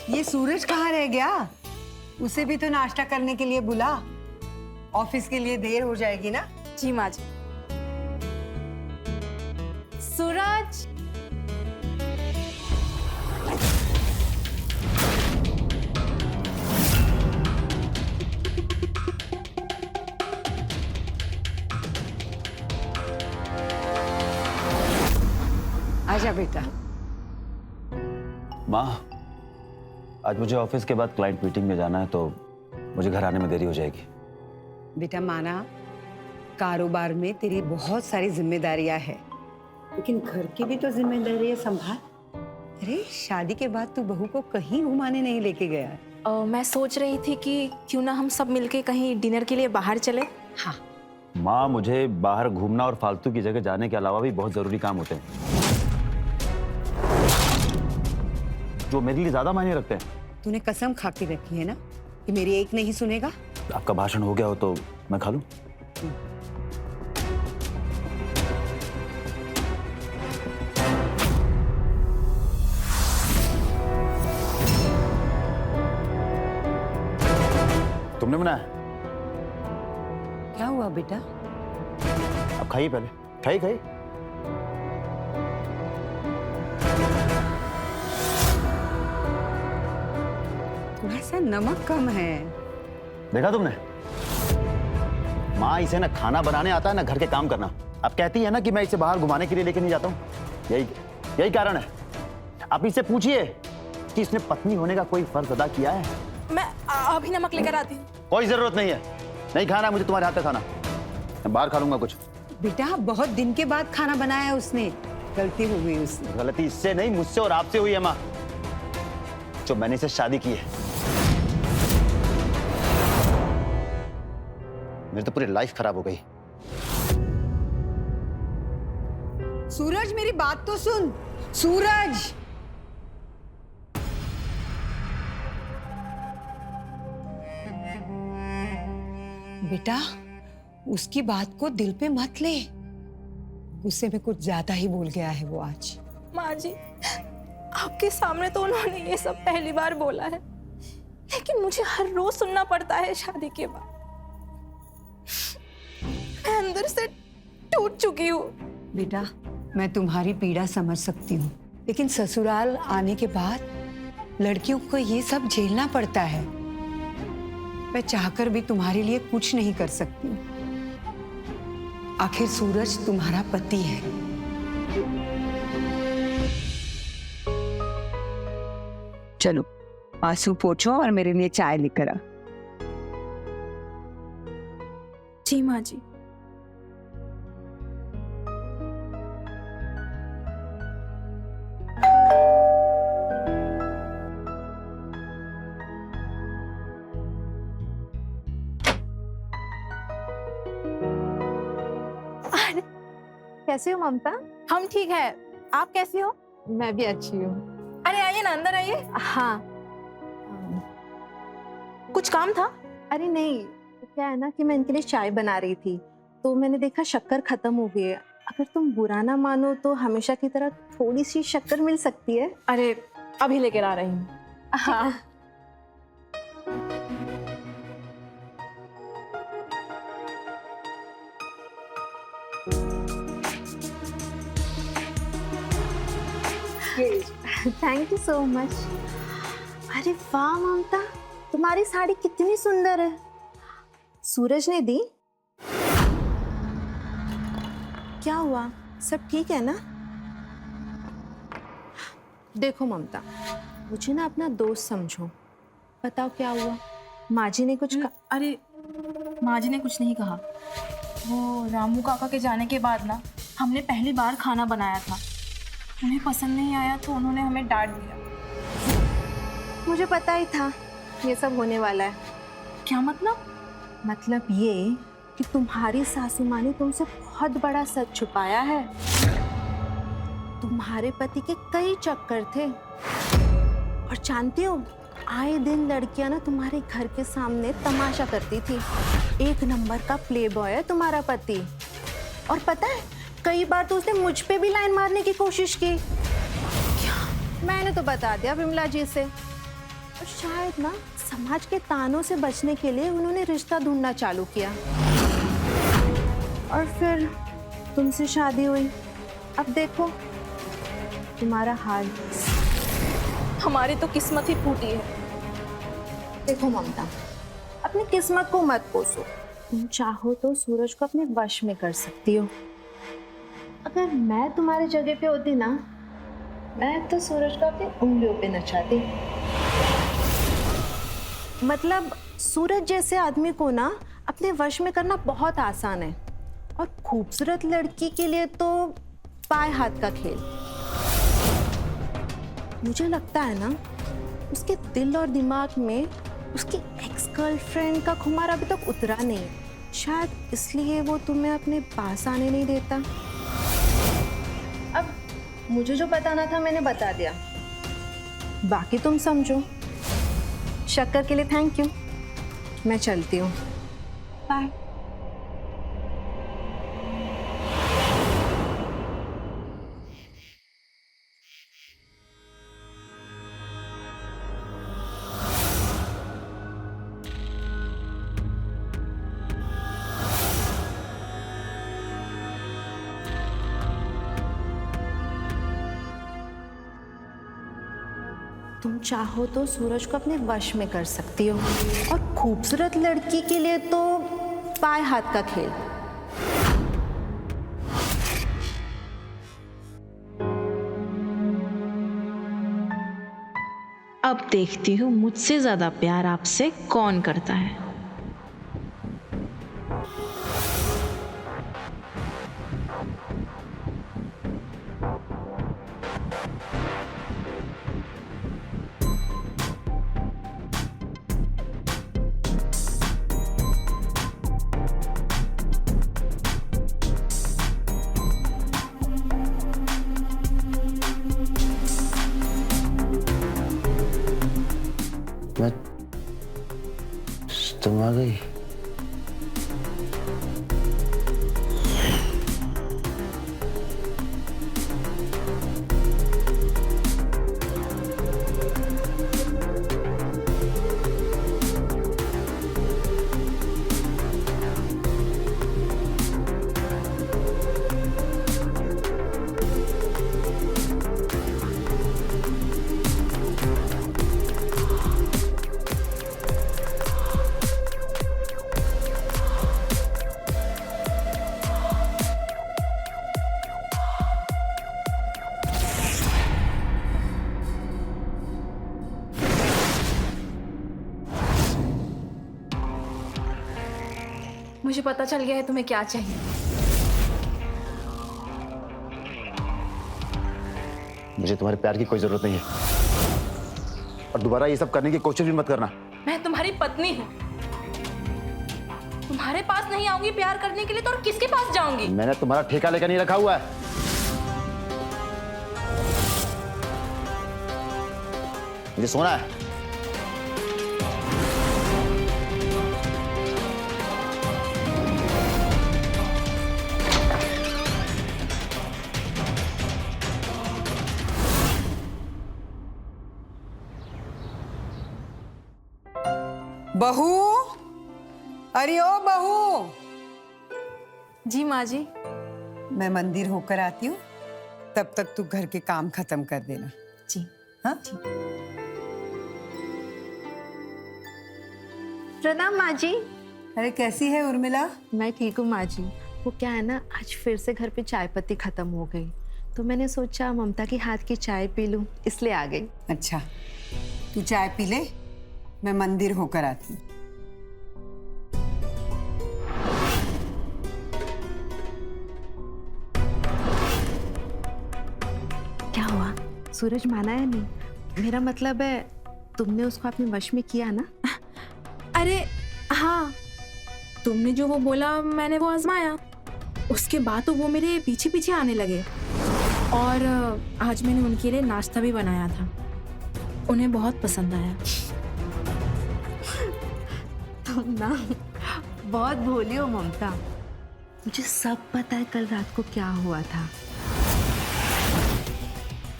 ये सूरज कहाँ रह गया? उसे भी तो नाश्ता करने के लिए बुला, ऑफिस के लिए देर हो जाएगी ना। जी माँ जी। सूरज, आजा बेटा। माँ, आज मुझे ऑफिस के बाद क्लाइंट मीटिंग में जाना है, तो मुझे घर आने में देरी हो जाएगी। बेटा माना, कारोबार में तेरी बहुत सारी जिम्मेदारियां हैं, लेकिन घर की भी तो जिम्मेदारियां संभाल। अरे शादी के बाद तू बहू को कहीं घुमाने नहीं लेके गया है। मैं सोच रही थी कि क्यों ना हम सब मिलके कहीं डिनर के लिए बाहर चले। हाँ माँ, मुझे बाहर घूमना और फालतू की जगह जाने के अलावा भी बहुत जरूरी काम होते हैं जो मेरे लिए ज्यादा मायने रखते हैं। तूने कसम खा के रखी है ना कि मेरी एक नहीं सुनेगा। आपका भाषण हो गया हो तो मैं खा लूं? तुमने बनाया? क्या हुआ बेटा? अब खाइए, पहले खाइए खाइए। थोड़ा सा नमक कम है। देखा तुमने? माँ, इसे ना खाना बनाने आता है ना घर के काम करना। अब कहती है ना कि मैं इसे बाहर घुमाने के लिए लेके नहीं जाता हूँ। यही कारण है। आप इससे पूछिए कि इसने पत्नी होने का कोई फर्ज अदा किया है। मैं अभी नमक लेकर आती हूँ। कोई जरूरत नहीं है, नहीं खाना मुझे तुम्हारे हाथ का खाना। मैं बाहर खा लूंगा कुछ। बेटा बहुत दिन के बाद खाना बनाया उसने, गलती हो गई उससे। गलती इससे नहीं, मुझसे और आपसे हुई है माँ, जो मैंने इसे शादी की है। मेरी तो पूरी लाइफ खराब हो गई। सूरज मेरी बात तो सुन। सूरज, बेटा उसकी बात को दिल पे मत ले। गुस्से में कुछ ज्यादा ही बोल गया है वो आज। माँ जी, आपके सामने तो उन्होंने ये सब पहली बार बोला है, लेकिन मुझे हर रोज सुनना पड़ता है शादी के बाद। मैं अंदर से टूट चुकी हूँ। बेटा मैं तुम्हारी पीड़ा समझ सकती हूँ, लेकिन ससुराल आने के बाद लड़कियों को ये सब झेलना पड़ता है। मैं चाहकर भी तुम्हारे लिए कुछ नहीं कर सकती। आखिर सूरज तुम्हारा पति है। चलो आंसू पोंछो और मेरे लिए चाय लेकर आ। जी माँ जी। कैसे हो ममता? हम ठीक है, आप कैसी हो? मैं भी अच्छी हूँ। अरे आइए ना, अंदर आइए। हाँ। कुछ काम था? अरे नहीं, तो क्या है ना कि मैं इनके लिए चाय बना रही थी, तो मैंने देखा शक्कर खत्म हो गई है। अगर तुम बुरा ना मानो तो हमेशा की तरह थोड़ी सी शक्कर मिल सकती है। अरे अभी लेकर आ रही हूँ। हाँ। Thank you so much. अरे वाह ममता, तुम्हारी साड़ी कितनी सुंदर है। सूरज ने दी? क्या हुआ, सब ठीक है ना? देखो ममता, मुझे ना अपना दोस्त समझो। बताओ क्या हुआ? माँ जी ने कुछ अरे माँ जी ने कुछ नहीं कहा। वो रामू काका के जाने के बाद ना हमने पहली बार खाना बनाया था, उन्हें पसंद नहीं आया तो उन्होंने हमें डांट दिया। मुझे पता ही था ये सब होने वाला है। क्या मतलब? मतलब ये कि तुम्हारी सासू माँ ने तुमसे बहुत बड़ा सच छुपाया है। तुम्हारे पति के कई चक्कर थे, और जानती हो आए दिन लड़कियां ना तुम्हारे घर के सामने तमाशा करती थी। एक नंबर का प्ले बॉय है तुम्हारा पति। और पता है कई बार तो उसने मुझ पे भी लाइन मारने की कोशिश की। क्या? मैंने तो बता दिया विमला जी से। और शायद ना समाज के तानों से बचने के लिए उन्होंने रिश्ता ढूंढना चालू किया, और फिर तुमसे शादी हुई। अब देखो तुम्हारा हाल। हमारी तो किस्मत ही फूटी है। देखो ममता, अपनी किस्मत को मत कोसो। तुम चाहो तो सूरज को अपने वश में कर सकती हो। अगर मैं तुम्हारी जगह पे होती ना मैं तो सूरज को अपनी उंगलियों पे नचाती। मतलब सूरज जैसे आदमी को ना अपने वश में करना बहुत आसान है, और खूबसूरत लड़की के लिए तो पाए हाथ का खेल। मुझे लगता है ना उसके दिल और दिमाग में उसकी एक्स गर्लफ्रेंड का खुमार अभी तक उतरा नहीं, शायद इसलिए वो तुम्हें अपने पास आने नहीं देता। अब मुझे जो बताना था मैंने बता दिया, बाकी तुम समझो। शक्कर के लिए थैंक यू, मैं चलती हूँ, बाय। तुम चाहो तो सूरज को अपने वश में कर सकती हो, और खूबसूरत लड़की के लिए तो पाए हाथ का खेल। अब देखती हूँ मुझसे ज्यादा प्यार आपसे कौन करता है। तुम आ गई। मुझे पता चल गया है तुम्हें क्या चाहिए। मुझे तुम्हारे प्यार की कोई जरूरत नहीं है, और दोबारा ये सब करने की कोशिश भी मत करना। मैं तुम्हारी पत्नी हूँ, तुम्हारे पास नहीं आऊंगी प्यार करने के लिए तो और किसके पास जाऊंगी? मैंने तुम्हारा ठेका लेकर नहीं रखा हुआ है। मुझे सोना है। बहू, अरे ओ बहू। जी माँ जी। मैं मंदिर होकर आती हूँ, तब तक तू घर के काम खत्म कर देना। जी हाँ? प्रणाम माँ जी। अरे कैसी है उर्मिला? मैं ठीक हूँ माँ जी। वो क्या है ना, आज फिर से घर पे चाय पत्ती खत्म हो गई, तो मैंने सोचा ममता के हाथ की चाय पी लूं, इसलिए आ गई। अच्छा, तू चाय पी ले, मैं मंदिर होकर आती हूँ। क्या हुआ, सूरज माना या नहीं? मेरा मतलब है तुमने उसको अपने वश में किया ना? अरे हाँ, तुमने जो वो बोला मैंने वो आजमाया, उसके बाद तो वो मेरे पीछे पीछे आने लगे, और आज मैंने उनके लिए नाश्ता भी बनाया था, उन्हें बहुत पसंद आया। तुम ना बहुत भोली हो ममता, मुझे सब पता है कल रात को क्या हुआ था।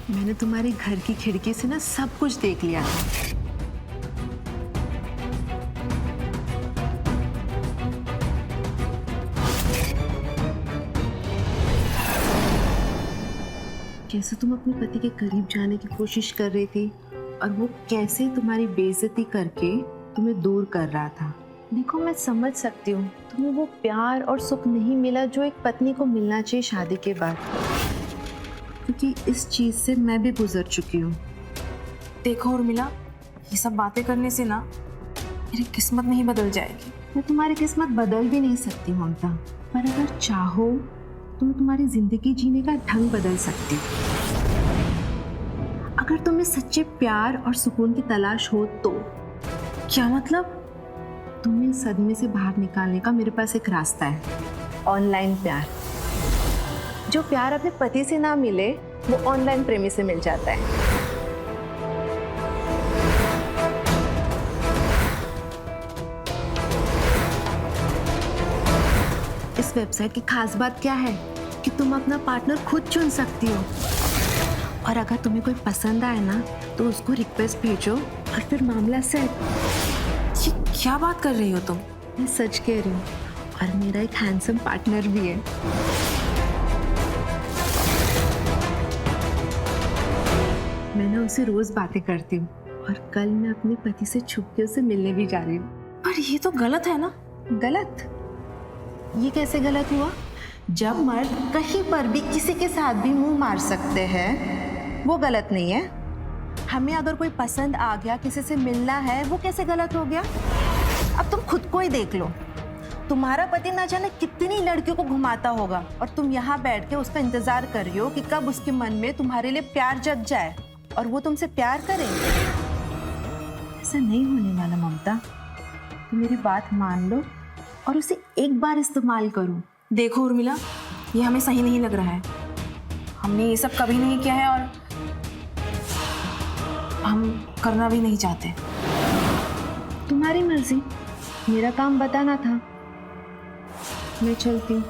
मैंने तुम्हारे घर की खिड़की से ना सब कुछ देख लिया था। कैसे तुम अपने पति के करीब जाने की कोशिश कर रही थी, और वो कैसे तुम्हारी बेइज्जती करके तुम्हें दूर कर रहा था। देखो मैं समझ सकती हूँ तुम्हें वो प्यार और सुख नहीं मिला जो एक पत्नी को मिलना चाहिए शादी के बाद, क्योंकि इस चीज से मैं भी गुजर चुकी हूँ। देखो उर्मिला, ये सब बातें करने से ना मेरी किस्मत नहीं बदल जाएगी। मैं तुम्हारी किस्मत बदल भी नहीं सकती ममता, पर अगर चाहो तो मैं तुम्हारी जिंदगी जीने का ढंग बदल सकती हूँ। अगर तुम्हें सच्चे प्यार और सुकून की तलाश हो तो। क्या मतलब? तुम्हें सदमे से बाहर निकालने का मेरे पास एक रास्ता है, ऑनलाइन प्यार। जो प्यार अपने पति से ना मिले वो ऑनलाइन प्रेमी से मिल जाता है। इस वेबसाइट की खास बात क्या है कि तुम अपना पार्टनर खुद चुन सकती हो, और अगर तुम्हें कोई पसंद आए ना तो उसको रिक्वेस्ट भेजो और फिर मामला सेट। ये क्या बात कर रही हो तुम? मैं सच कह रही हूँ, और मेरा एक हैंडसम पार्टनर भी है। मैं ना उसे रोज बातें करती हूँ, और कल मैं अपने पति से छुप के उसे मिलने भी जा रही हूँ। पर ये तो गलत है ना? गलत? ये कैसे गलत हुआ? जब मर्द कहीं पर भी किसी के साथ भी मुंह मार सकते हैं वो गलत नहीं है। हमें अगर कोई पसंद आ गया, किसी से मिलना है, वो कैसे गलत हो गया? अब तुम खुद को ही देख लो, तुम्हारा पति ना जाने कितनी लड़कियों को घुमाता होगा, और तुम यहाँ बैठ के उसका इंतजार कर रही हो कि कब उसके मन में तुम्हारे लिए प्यार जग जाए और वो तुमसे प्यार करे। ऐसा नहीं होने वाला ममता, तुम मेरी बात मान लो और उसे एक बार इस्तेमाल करो। देखो उर्मिला, ये हमें सही नहीं लग रहा है। हमने ये सब कभी नहीं किया है और हम करना भी नहीं चाहते। तुम्हारी मर्जी, मेरा काम बताना था। मैं चलती हूँ।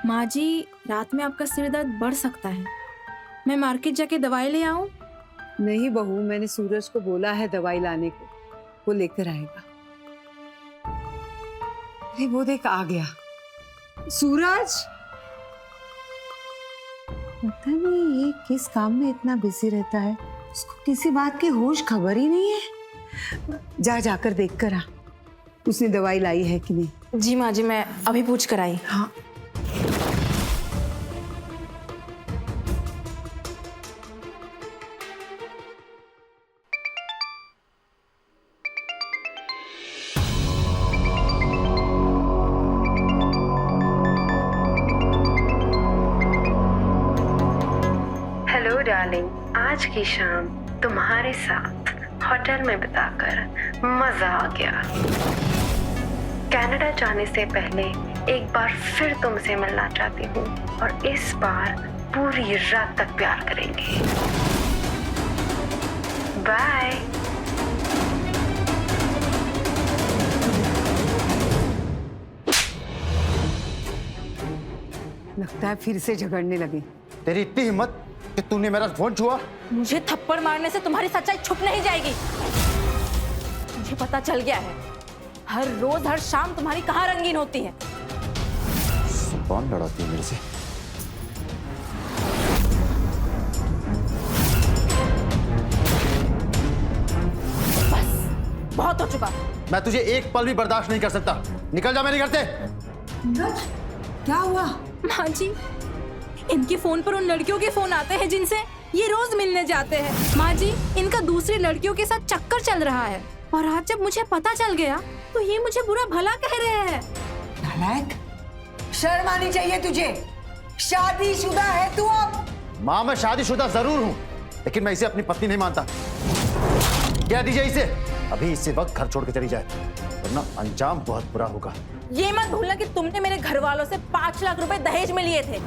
माँ जी, रात में आपका सिर दर्द बढ़ सकता है। मैं मार्केट जाके दवाई ले आऊं? नहीं बहू, मैंने सूरज को बोला है दवाई लाने को, वो लेकर आएगा। अरे वो देख आ गया सूरज। पता नहीं ये किस काम में इतना बिजी रहता है, उसको किसी बात की होश खबर ही नहीं है। जाकर देख कर आ, उसने दवाई लाई है कि नहीं। जी माँ जी, मैं अभी पूछ कर आई। हाँ। हेलो डार्लिंग, आज की शाम तुम्हारे साथ होटल में बिताकर मजा आ गया। कनाडा जाने से पहले एक बार फिर तुमसे मिलना चाहती हूँ, और इस बार पूरी रात तक प्यार करेंगे। बाय। लगता है फिर से झगड़ने लगे। तेरी इतनी हिम्मत कि तूने मेरा फोन छुआ? मुझे थप्पड़ मारने से तुम्हारी सच्चाई छुप नहीं जाएगी। मुझे पता चल गया है, हर रोज हर शाम तुम्हारी कहाँ रंगीन होती है। कौन लड़ाती है मेरे से? बस बहुत हो चुका। मैं तुझे एक पल भी बर्दाश्त नहीं कर सकता। निकल जा मेरे घर से। क्या हुआ? माँ जी, इनके फोन पर उन लड़कियों के फोन आते हैं जिनसे ये रोज मिलने जाते हैं। माँ जी, इनका दूसरी लड़कियों के साथ चक्कर चल रहा है, और आज जब मुझे पता चल गया तो ये मुझे बुरा भला कह रहे हैं। नालायक, शर्म आनी चाहिए तुझे। शादीशुदा है तू अब। माँ, मैं शादीशुदा जरूर हूँ, लेकिन मैं इसे अपनी पत्नी नहीं मानता। क्या दीजिए इसे, अभी इसी वक्त घर छोड़ के चली जाए, वरना अंजाम बहुत बुरा होगा। ये मत भूलना कि तुमने मेरे घर वालों से 5 लाख रुपए दहेज में लिए थे।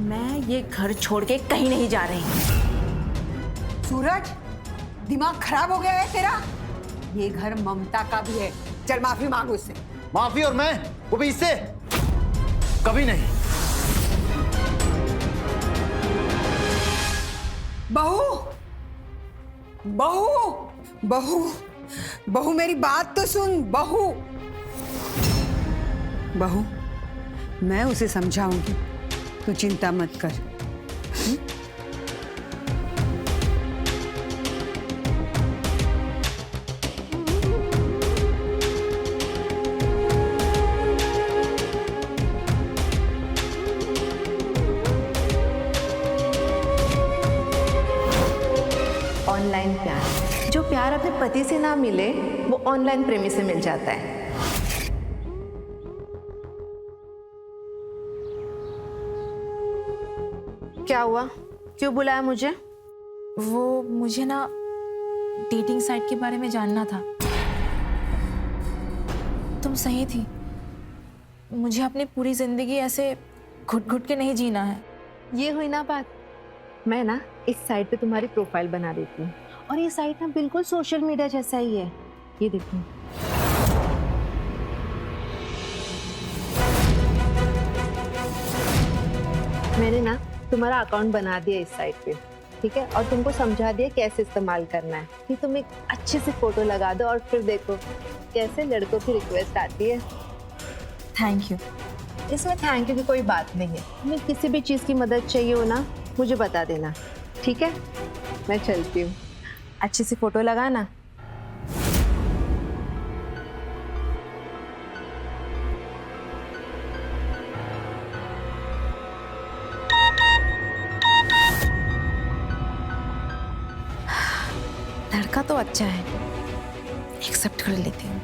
मैं ये घर छोड़ के कहीं नहीं जा रही। सूरज, दिमाग खराब हो गया है तेरा? ये घर ममता का भी है, चल माफी मांग उससे। माफी? और मैं, वो भी इससे? कभी नहीं। बहू, बहू, बहू, बहू, मेरी बात तो सुन। बहू, बहू, मैं उसे समझाऊंगी, तू चिंता मत कर। ऑनलाइन प्यार, जो प्यार अपने पति से ना मिले वो ऑनलाइन प्रेमी से मिल जाता है। क्या हुआ, क्यों बुलाया मुझे? वो मुझे ना डेटिंग साइट के बारे में जानना था। तुम सही थी, मुझे अपनी पूरी जिंदगी ऐसे घुट घुट के नहीं जीना है। ये हुई ना बात। मैं ना इस साइट पे तुम्हारी प्रोफाइल बना देती हूँ, और ये साइट ना बिल्कुल सोशल मीडिया जैसा ही है। ये देखो, मैंने ना तुम्हारा अकाउंट बना दिया इस साइट पे, ठीक है? और तुमको समझा दिया कैसे इस्तेमाल करना है कि तुम एक अच्छे से फोटो लगा दो और फिर देखो कैसे लड़कों की रिक्वेस्ट आती है। Thank you. इसमें थैंक यू की कोई बात नहीं है। तुम्हें किसी भी चीज़ की मदद चाहिए हो ना, मुझे बता देना, ठीक है? मैं चलती हूँ, अच्छी सी फोटो लगाना। लड़का तो अच्छा है, एक्सेप्ट कर लेती हूँ।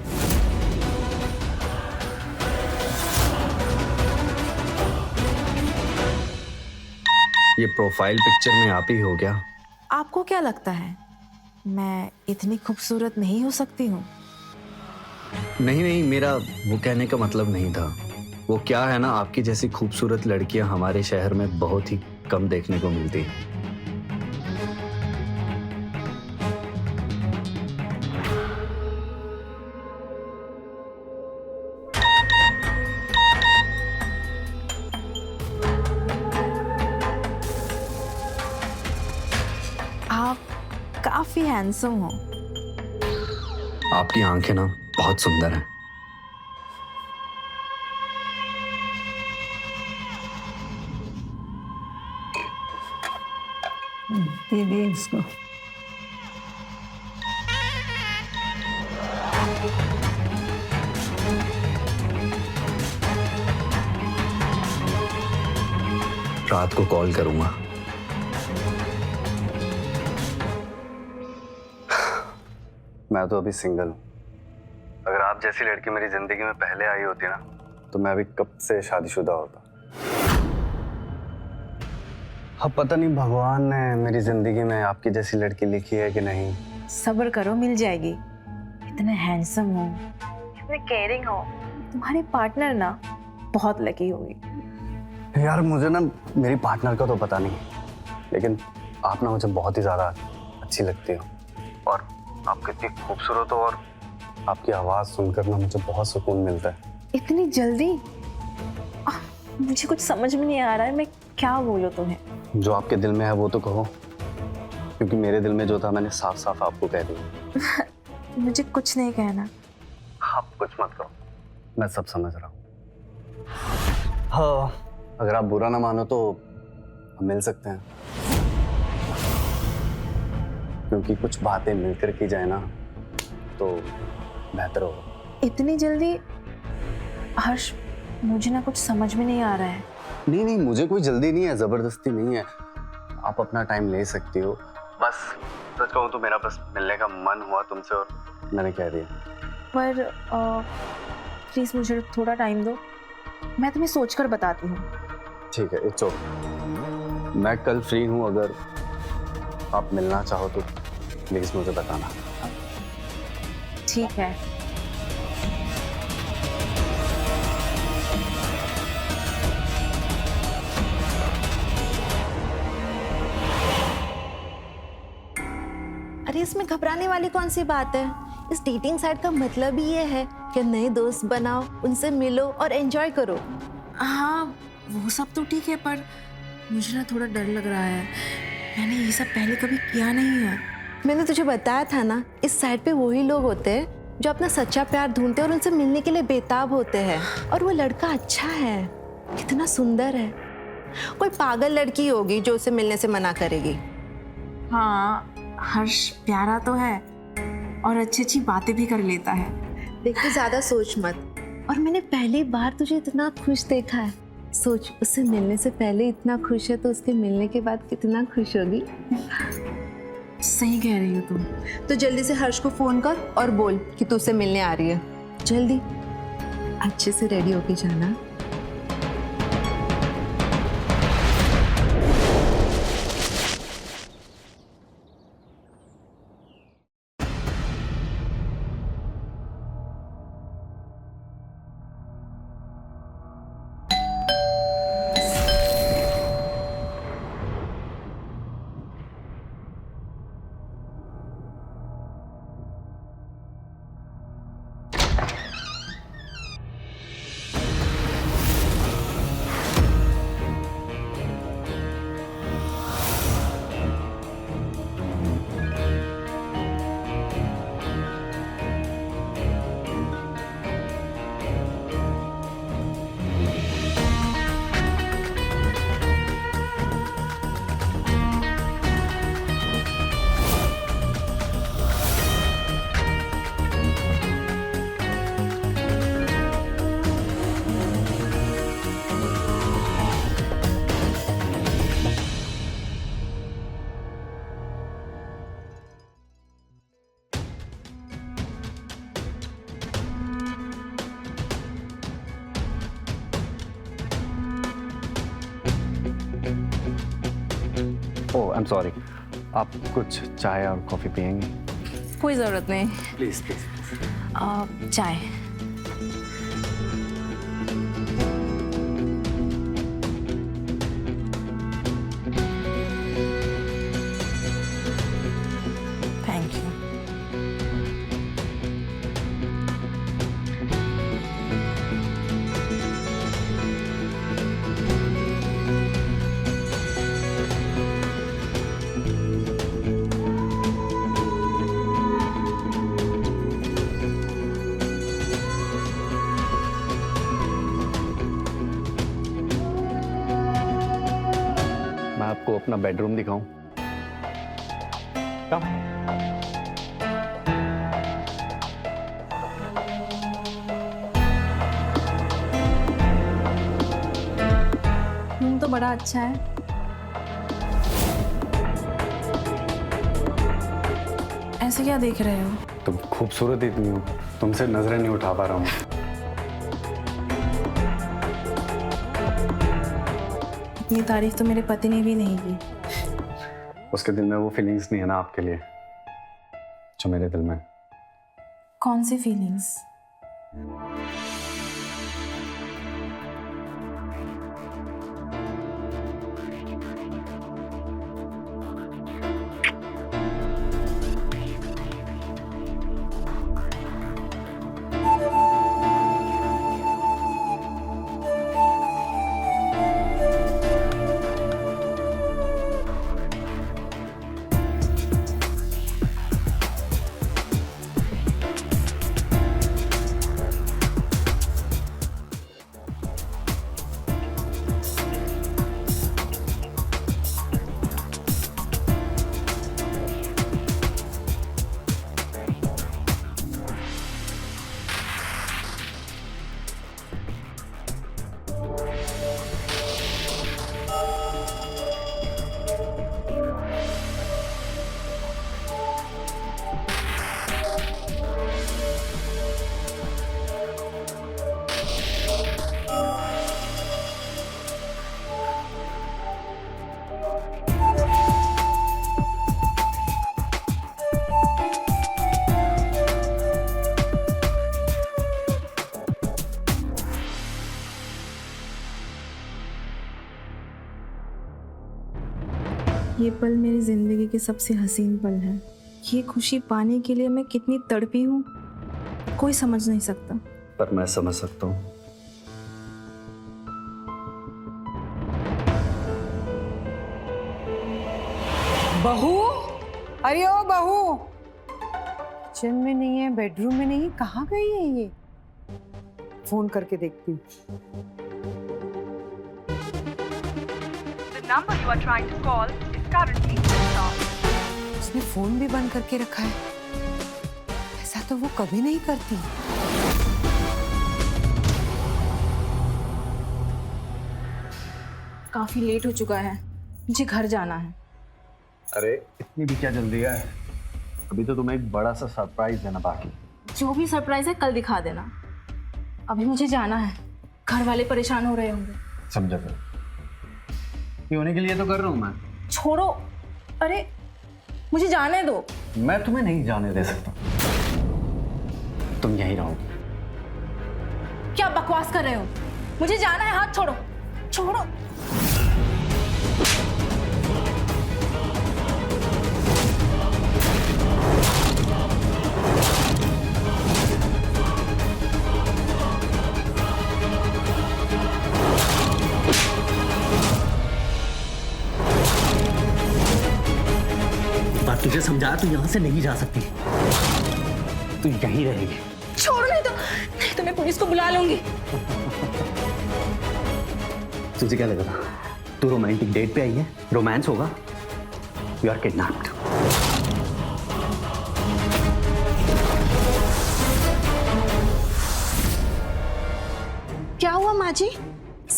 ये प्रोफाइल पिक्चर में आप ही हो क्या? आपको क्या लगता है मैं इतनी खूबसूरत नहीं हो सकती हूँ? नहीं नहीं, मेरा वो कहने का मतलब नहीं था। वो क्या है ना, आपकी जैसी खूबसूरत लड़कियां हमारे शहर में बहुत ही कम देखने को मिलती हैं। आप काफी हैंडसम हो। आपकी आंखें ना बहुत सुंदर हैं। दे दे इसको। रात को कॉल करूंगा। मैं तो अभी सिंगल हूँ। अगर आप जैसी लड़की मेरी जिंदगी में पहले आई होती ना, तो मैं अभी कब से शादीशुदा होता। अब पता नहीं भगवान ने मेरी जिंदगी में आपकी जैसी लड़की लिखी है कि नहीं। सब्र करो, मिल जाएगी। इतने हैंडसम हो, इतने केयरिंग हो, तुम्हारी पार्टनर ना बहुत लकी होगी। यार मुझे ना मेरी पार्टनर का तो पता नहीं, लेकिन आप ना मुझे बहुत ही ज्यादा अच्छी लगती हो, और आप कितनी खूबसूरत हो, और आपकी आवाज सुनकर ना मुझे बहुत सुकून मिलता है। इतनी जल्दी? मुझे कुछ समझ में नहीं आ रहा है, मैं क्या बोलूं तुम्हें। जो आपके दिल में है वो तो कहो, क्योंकि मेरे दिल में जो था मैंने साफ साफ आपको कह दिया। मुझे कुछ नहीं कहना। आप कुछ मत कहो, मैं सब समझ रहा हूँ। हाँ, अगर आप बुरा ना मानो तो हम मिल सकते हैं, क्योंकि कुछ बातें मिलकर की जाए ना तो बेहतर होगा। इतनी जल्दी? हर्ष, मुझे ना कुछ समझ में नहीं आ रहा है। नहीं नहीं, मुझे कोई जल्दी नहीं है, जबरदस्ती नहीं है। आप अपना टाइम ले सकती हो। बस सच कहूँ तो मेरा बस मिलने का मन हुआ तुमसे, और मैंने कह दिया। पर प्लीज मुझे थोड़ा टाइम दो, मैं तुम्हें सोचकर बताती हूँ। ठीक है, इट्स ओके। मैं कल फ्री हूँ, अगर आप मिलना चाहो तो प्लीज मुझे बताना। ठीक है। अरे इसमें घबराने वाली कौन सी बात है? इस डेटिंग साइट का मतलब ही ये है कि नए दोस्त बनाओ, उनसे मिलो और एंजॉय करो। हाँ, वो सब तो ठीक है, पर मुझे ना थोड़ा डर लग रहा है। मैंने ये सब पहले कभी किया नहीं है। मैंने तुझे बताया था ना, इस साइट पे वही लोग होते हैं जो अपना सच्चा प्यार ढूंढते हैं और उनसे मिलने के लिए बेताब होते हैं। और वो लड़का अच्छा है, कितना सुंदर है, कोई पागल लड़की होगी जो उसे मिलने से मना करेगी। हाँ, हर्ष प्यारा तो है और अच्छी अच्छी बातें भी कर लेता है। देखो ज्यादा सोच मत। और मैंने पहली बार तुझे इतना खुश देखा है। सोच, उससे मिलने से पहले इतना खुश है तो उसके मिलने के बाद कितना खुश होगी। सही कह रही हो तुम। तो जल्दी से हर्ष को फोन कर और बोल कि तू उससे मिलने आ रही है। जल्दी अच्छे से रेडी होके जाना। ओह आई एम सॉरी, आप कुछ चाय और कॉफ़ी पियेंगे? कोई ज़रूरत नहीं। Please please. चाय। Thank you. मैं आपको अपना बेडरूम दिखाऊं? रूम तो बड़ा अच्छा है। ऐसे क्या देख रहे हो? तुम खूबसूरत इतनी हो, तुमसे नजरें नहीं उठा पा रहा हूँ। इतनी तारीफ तो मेरे पति ने भी नहीं की। उसके दिल में वो फीलिंग्स नहीं है ना आपके लिए जो मेरे दिल में। कौन सी फीलिंग्स? ये पल मेरी जिंदगी के सबसे हसीन पल है। ये खुशी पाने के लिए मैं कितनी तड़पी हूँ, कोई समझ नहीं सकता। पर मैं समझ सकता हूँ। बहू, अरे ओ बहू, किचन में नहीं है, बेडरूम में नहीं, कहाँ गई है ये? फोन करके देखती हूँ। number you are trying to call is currently switched off. उसने फोन भी बंद करके रखा है। ऐसा तो वो कभी नहीं करती। काफी लेट हो चुका है, मुझे घर जाना है। अरे इतनी भी क्या जल्दी है? अभी तो तुम्हें एक बड़ा सा सरप्राइज देना बाकी। जो भी सरप्राइज है कल दिखा देना, अभी मुझे जाना है। घर वाले परेशान हो रहे होंगे। समझा फिर? ये होने के लिए तो कर रहा हूँ मैं। छोड़ो, अरे मुझे जाने दो। मैं तुम्हें नहीं जाने दे सकता। तुम यहीं रहोगी। क्या बकवास कर रहे हो? मुझे जाना है, हाथ छोड़ो, छोड़ो। तुझे समझाया, तू यहाँ से नहीं जा सकती। तू यहीं रहेगी। छोड़, नहीं तो मैं पुलिस को बुला लूंगी। तुझे क्या लगा था? तू रोमांटिक डेट पे आई है, रोमांस होगा? You are kidnapped. क्या हुआ माँ जी?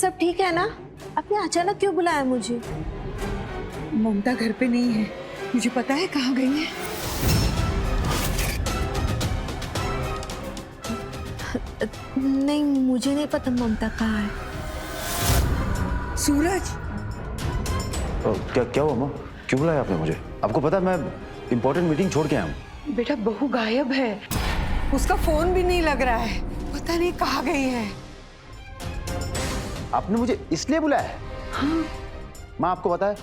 सब ठीक है ना? आपने अचानक क्यों बुलाया मुझे? ममता घर पे नहीं है। मुझे पता है कहाँ गई है। नहीं, मुझे नहीं पता ममता कहाँ है। सूरज, क्या हुआ माँ? क्यों बुलाया आपने मुझे? आपको पता है मैं इंपॉर्टेंट मीटिंग छोड़ के आया हूँ। बेटा बहू गायब है, उसका फोन भी नहीं लग रहा है। पता नहीं कहाँ गई है। आपने मुझे इसलिए बुलाया है? हाँ। माँ आपको पता है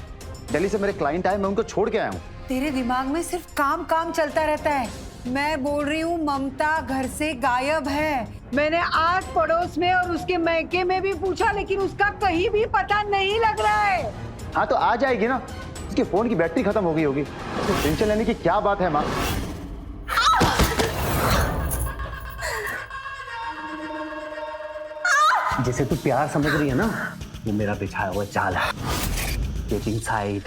दिल्ली से मेरे क्लाइंट आए, मैं उनको छोड़ के आया हूँ। तेरे दिमाग में सिर्फ काम काम चलता रहता है। मैं बोल रही हूँ ममता घर से गायब है। मैंने आस पड़ोस में और उसके मैके में भी पूछा, लेकिन उसका कहीं भी पता नहीं लग रहा है। हाँ तो आ जाएगी ना, उसके फोन की बैटरी खत्म हो गई होगी। तो टेंशन लेने की क्या बात है माँ? जिसे तू प्यार समझ रही है ना, वो मेरा बिछाया हुआ जाल है। डेटिंग साइट,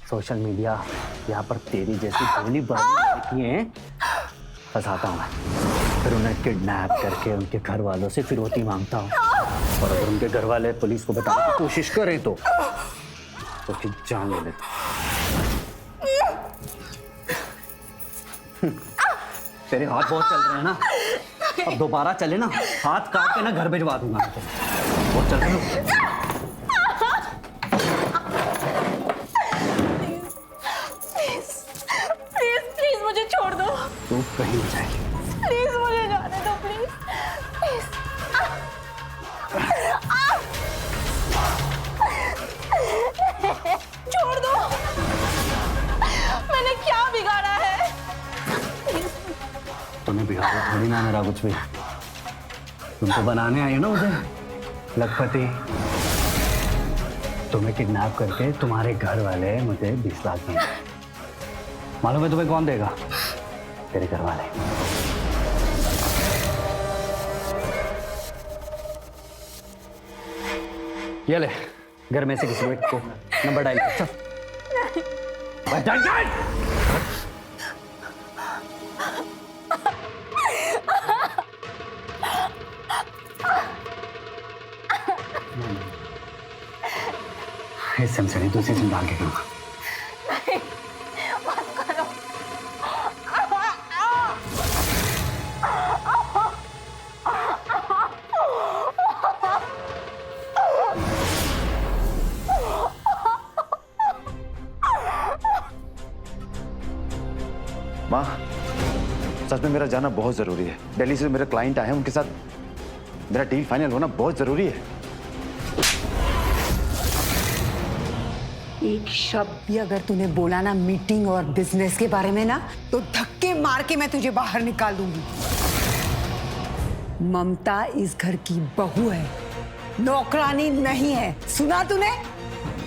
सोशल मीडिया, यहाँ पर तेरी जैसी भोली बातें हैं फंसाता हूँ मैं। फिर उन्हें किडनैप करके उनके घर वालों से फिरौती मांगता हूँ। और अगर उनके घर वाले पुलिस को बताने की कोशिश करें तो फिर जान ले लेता। तेरे हाथ बहुत चल रहे हैं ना, अब दोबारा चले ना, हाथ काट के ना घर भिजवा दूंगा मैं तुम्हें। बहुत चल रहे हो। प्लीज मुझे छोड़ दो। तू कहीं नहीं जाएगी। प्लीज मुझे जाने दो, प्लीज प्लीज। छोड़ दो। मैंने क्या बिगाड़ा है? तुम्हें बिगाड़ा थोड़ी ना मेरा कुछ भी। तुम तो बनाने आई हो ना मुझे लखपति। तुम्हें किडनैप करके तुम्हारे घर वाले मुझे 20 लाख देंगे। मालूम है तुम्हें कौन देगा? तेरे घर वाले। ये ले, घर में से किसी को नंबर डायल कर। इस सिम से नहीं, दूसरी सिम डाल के करूँगा। माँ, सच में मेरा जाना बहुत जरूरी है। दिल्ली से मेरे क्लाइंट आए हैं, उनके साथ मेरा डील फाइनल होना बहुत जरूरी है। एक शब्द भी अगर तूने बोला ना मीटिंग और बिजनेस के बारे में ना, तो धक्के मार के मैं तुझे बाहर निकाल दूंगी। ममता इस घर की बहू है, नौकरानी नहीं है। सुना तूने?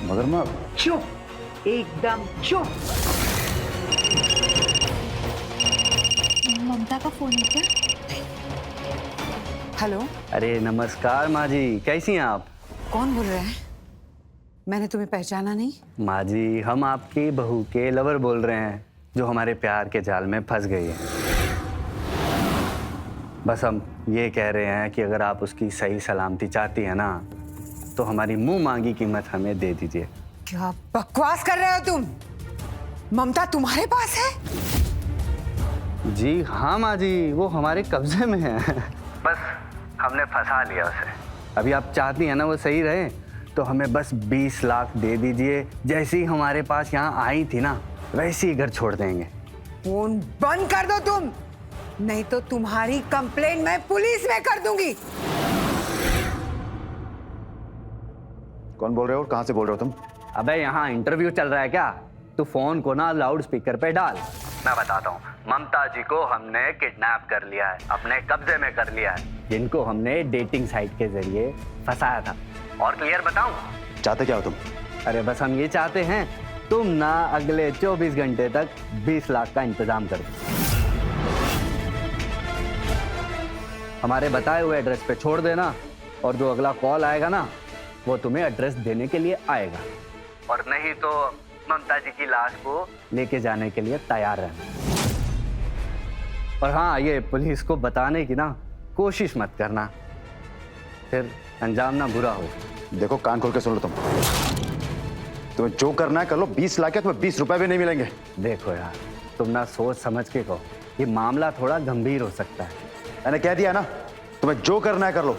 मगर माँ चुप, एकदम चुप। ममता का फोन है क्या? हेलो। अरे नमस्कार माँ जी, कैसी हैं आप? कौन बोल रहा है? मैंने तुम्हें पहचाना नहीं? माँ जी, हम आपकी बहू के लवर बोल रहे हैं जो हमारे प्यार के जाल में फंस गई है। बस हम ये कह रहे हैं कि अगर आप उसकी सही सलामती चाहती है ना तो हमारी मुंह मांगी कीमत हमें दे दीजिए। क्या बकवास कर रहे हो तुम? ममता तुम्हारे पास है? जी हाँ माँ जी, वो हमारे कब्जे में है। बस हमने फंसा लिया उसे। अभी आप चाहती हैं ना वो सही रहे तो हमें बस 20 लाख दे दीजिए। जैसे ही हमारे पास यहाँ आई थी ना वैसे ही घर छोड़ देंगे। फोन बंद कर दो तुम, नहीं तो तुम्हारी कंप्लेंट मैं पुलिस में कर दूंगी। कौन बोल रहे हो और कहाँ से बोल रहे हो तुम? अबे यहाँ इंटरव्यू चल रहा है क्या? तू फोन को ना लाउड स्पीकर पे डाल। मैं बताता हूँ, ममता जी को हमने किडनैप कर लिया है, अपने कब्जे में कर लिया है, जिनको हमने डेटिंग साइट के जरिए फंसाया था। और क्लियर बताऊं? चाहते क्या हो तुम? अरे बस हम ये चाहते हैं तुम ना अगले 24 घंटे तक 20 लाख का इंतजाम कर दो। हमारे बताए हुए एड्रेस पे छोड़ देना और जो अगला कॉल आएगा ना वो तुम्हें एड्रेस देने के लिए आएगा, और नहीं तो ममता जी की लाश को लेके जाने के लिए तैयार रहना। और हाँ, ये पुलिस को बताने की ना कोशिश मत करना, फिर अंजाम ना बुरा हो। देखो कान खोल के सुन लो, तुम्हें जो करना है कर लो। 20 लाख क्या, तुम्हें 20 रुपए भी नहीं मिलेंगे। देखो यार, तुम ना सोच समझ के कहो, ये मामला थोड़ा गंभीर हो सकता है। मैंने कह दिया ना, तुम्हें जो करना है कर लो,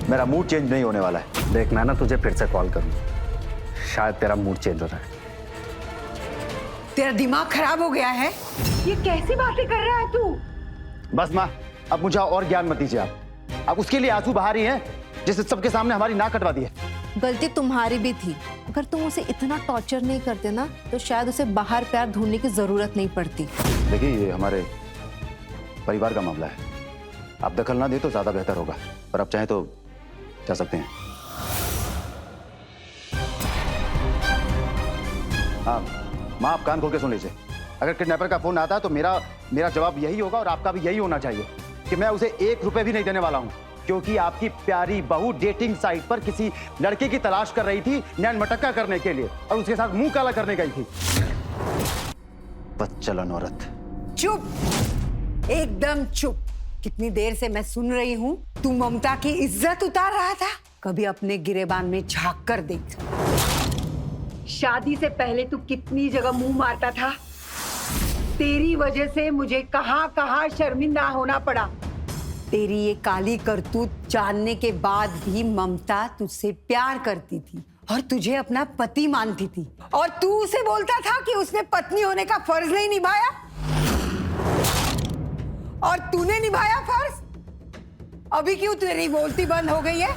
मेरा मूड चेंज नहीं होने वाला है। देख, मैं ना तुझे फिर से कॉल करूँ, शायद तेरा मूड चेंज हो जाए। तेरा दिमाग खराब हो गया है? ये कैसी बातें कर रहा है तू? बस माँ, अब मुझे और ज्ञान मत दीजिए आप उसके लिए आंसू बहा रही हैं जिसने सबके सामने हमारी नाक कटवा दी है। गलती तुम्हारी भी थी। अगर तुम उसे इतना टॉर्चर नहीं करते ना तो शायद उसे बाहर प्यार ढूंढने की जरूरत नहीं पड़ती। देखिए, ये हमारे परिवार का मामला है, आप दखल ना दे तो ज्यादा बेहतर होगा, पर आप चाहें तो जा सकते हैं। हाँ माँ, आप कान खोल के सुन लीजिए। अगर किडनैपर का फोन आता है तो मेरा जवाब यही होगा और आपका भी यही होना चाहिए कि मैं उसे 1 रुपए भी नहीं देने वाला हूँ, क्योंकि आपकी प्यारी बहू डेटिंग साइट पर किसी लड़के की तलाश कर रही थी नैन मटक्का करने के लिए, और उसके साथ मुंह काला करने गई थी। बदचलन औरत। चुप, एकदम चुप। कितनी देर से मैं सुन रही हूँ तू ममता की इज्जत उतार रहा था। कभी अपने गिरेबान में झांक कर देख। शादी से पहले तू कितनी जगह मुंह मारता था। तेरी वजह से मुझे कहां कहां शर्मिंदा होना पड़ा। तेरी ये काली करतूत जानने के बाद भी ममता तुझसे प्यार करती थी और तुझे अपना पति मानती थी, और तू उसे बोलता था कि उसने पत्नी होने का फर्ज नहीं निभाया, और तूने निभाया फर्ज। अभी क्यों तेरी बोलती बंद हो गई है?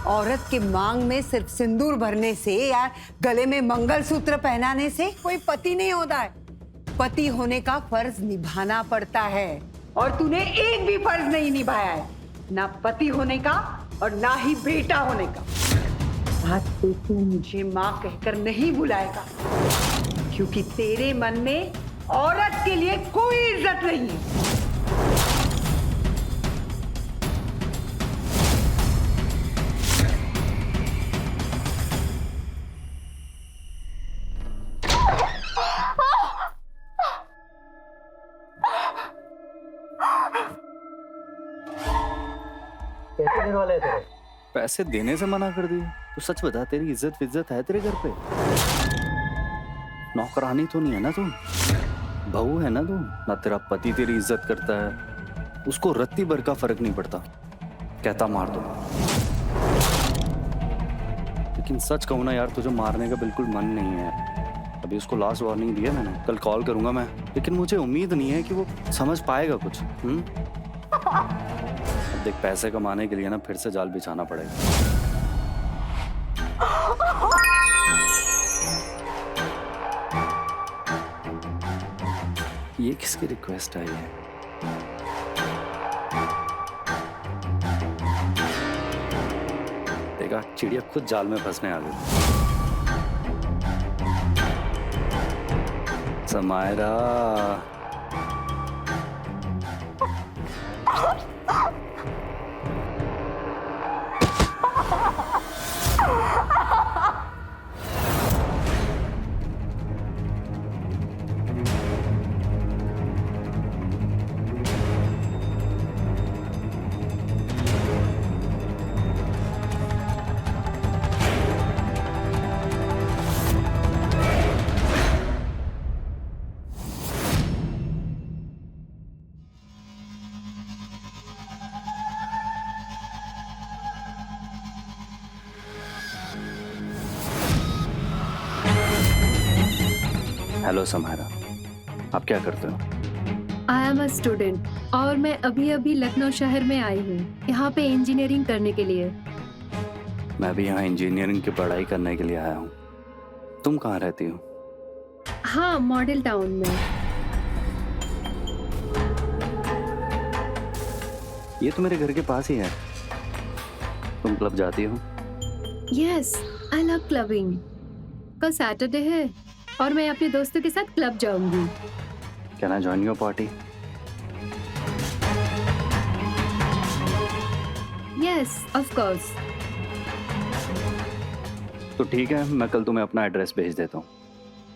औरत के मांग में सिर्फ सिंदूर भरने से या गले में मंगलसूत्र पहनाने से कोई पति नहीं होता है। पति होने का फर्ज निभाना पड़ता है, और तूने एक भी फर्ज नहीं निभाया है, ना पति होने का और ना ही बेटा होने का। आज तो तू मुझे माँ कहकर नहीं बुलाएगा, क्योंकि तेरे मन में औरत के लिए कोई इज्जत नहीं है। कैसे देने वाले तेरे? पैसे देने से मना कर दिए? तो सच बता, तेरी इज्जत है तेरे घर पे? नौकरानी तो नहीं है ना तू, बहू है ना तू। ना तेरा पति तेरी इज्जत करता है, उसको रत्ती भर का फर्क नहीं पड़ता, कहता मार दो। लेकिन सच कहूं ना यार, तुझे मारने का बिल्कुल मन नहीं है। अभी उसको लास्ट वार्निंग दी है मैंने, कल कॉल करूंगा मैं, लेकिन मुझे उम्मीद नहीं है कि वो समझ पाएगा कुछ। अब देख, पैसे कमाने के लिए ना फिर से जाल बिछाना पड़ेगा। ये किसकी रिक्वेस्ट आई है? देखा, चिड़िया खुद जाल में फंसने आ गई। समायरा, हेलो समायरा, आप क्या करते हो? आई एम अ स्टूडेंट और मैं अभी अभी लखनऊ शहर में आई हूँ यहाँ पे इंजीनियरिंग करने के लिए। मैं भी यहाँ इंजीनियरिंग की पढ़ाई करने के लिए आया हूँ। तुम कहाँ रहती हो? हाँ, मॉडल टाउन में। ये तो मेरे घर के पास ही है। तुम क्लब जाती हो? Yes, I love clubbing. कल सैटरडे है और मैं अपने दोस्तों के साथ क्लब जाऊंगी। Can I join your party? Yes, of course. तो ठीक है, मैं कल तुम्हें अपना एड्रेस भेज देता हूँ।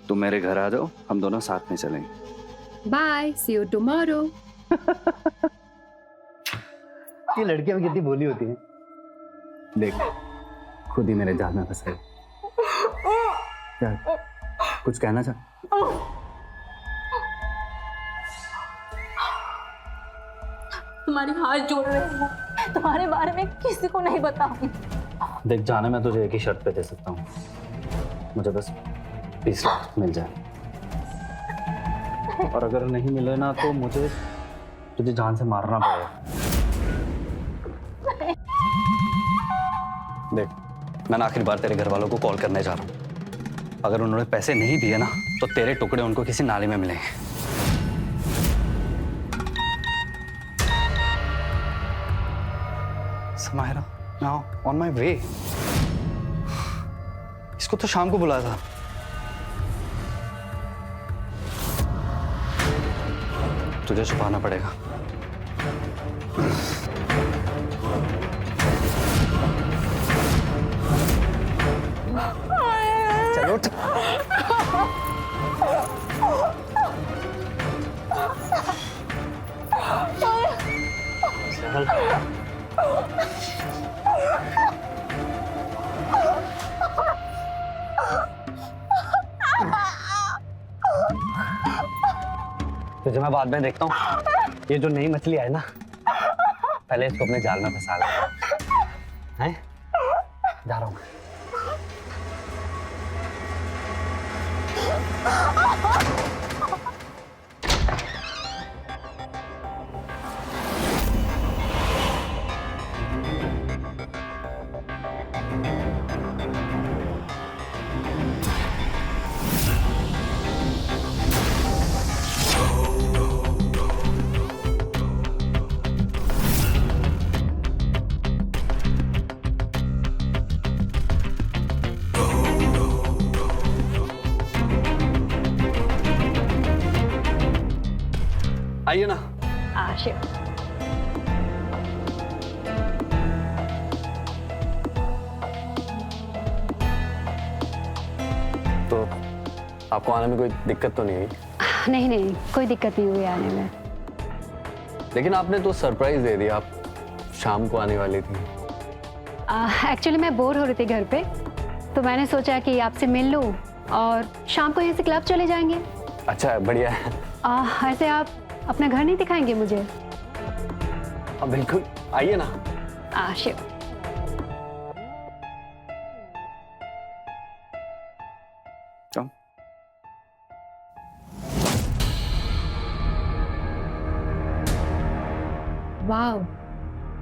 तुम मेरे घर आ जाओ, हम दोनों साथ में चलेंगे। Bye, see you tomorrow. ये लड़कियां भी कितनी भोली होती हैं। देख, खुद ही मेरे जाल में फंस गई। क्या कुछ कहना चाह? तुम्हारी हाथ जोड़ रही हूँ, तुम्हारे बारे में किसी को नहीं बताऊंगी। देख जाने, मैं तुझे एक ही शर्त पे दे सकता हूँ, मुझे बस 20 लाख मिल जाए, और अगर नहीं मिले ना तो मुझे तुझे जान से मारना पड़ेगा। देख, मैं आखिरी बार तेरे घर वालों को कॉल करने जा रहा हूँ। अगर उन्होंने पैसे नहीं दिए ना तो तेरे टुकड़े उनको किसी नाले में मिलेंगे। Samaira, now on my way. इसको तो शाम को बुलाया था। तुझे छुपाना पड़ेगा। चलो तुझे मैं बाद में देखता हूँ। ये जो नई मछली है ना, पहले इसको अपने जाल में फंसा ले। हैं? जा रहा हूँ। आइए ना। आशिक। तो आपको आने में कोई दिक्कत तो नहीं हुई? नहीं नहीं, कोई दिक्कत नहीं हुई आने में। लेकिन आपने तो सरप्राइज दे दिया, आप शाम को आने वाली थी। एक्चुअली मैं बोर हो रही थी घर पे, तो मैंने सोचा कि आपसे मिल लूं और शाम को यहाँ से क्लब चले जाएंगे। अच्छा, बढ़िया है। ऐसे आप अपना घर नहीं दिखाएंगे मुझे? बिल्कुल, आइए ना। Ashiq. Come. Wow,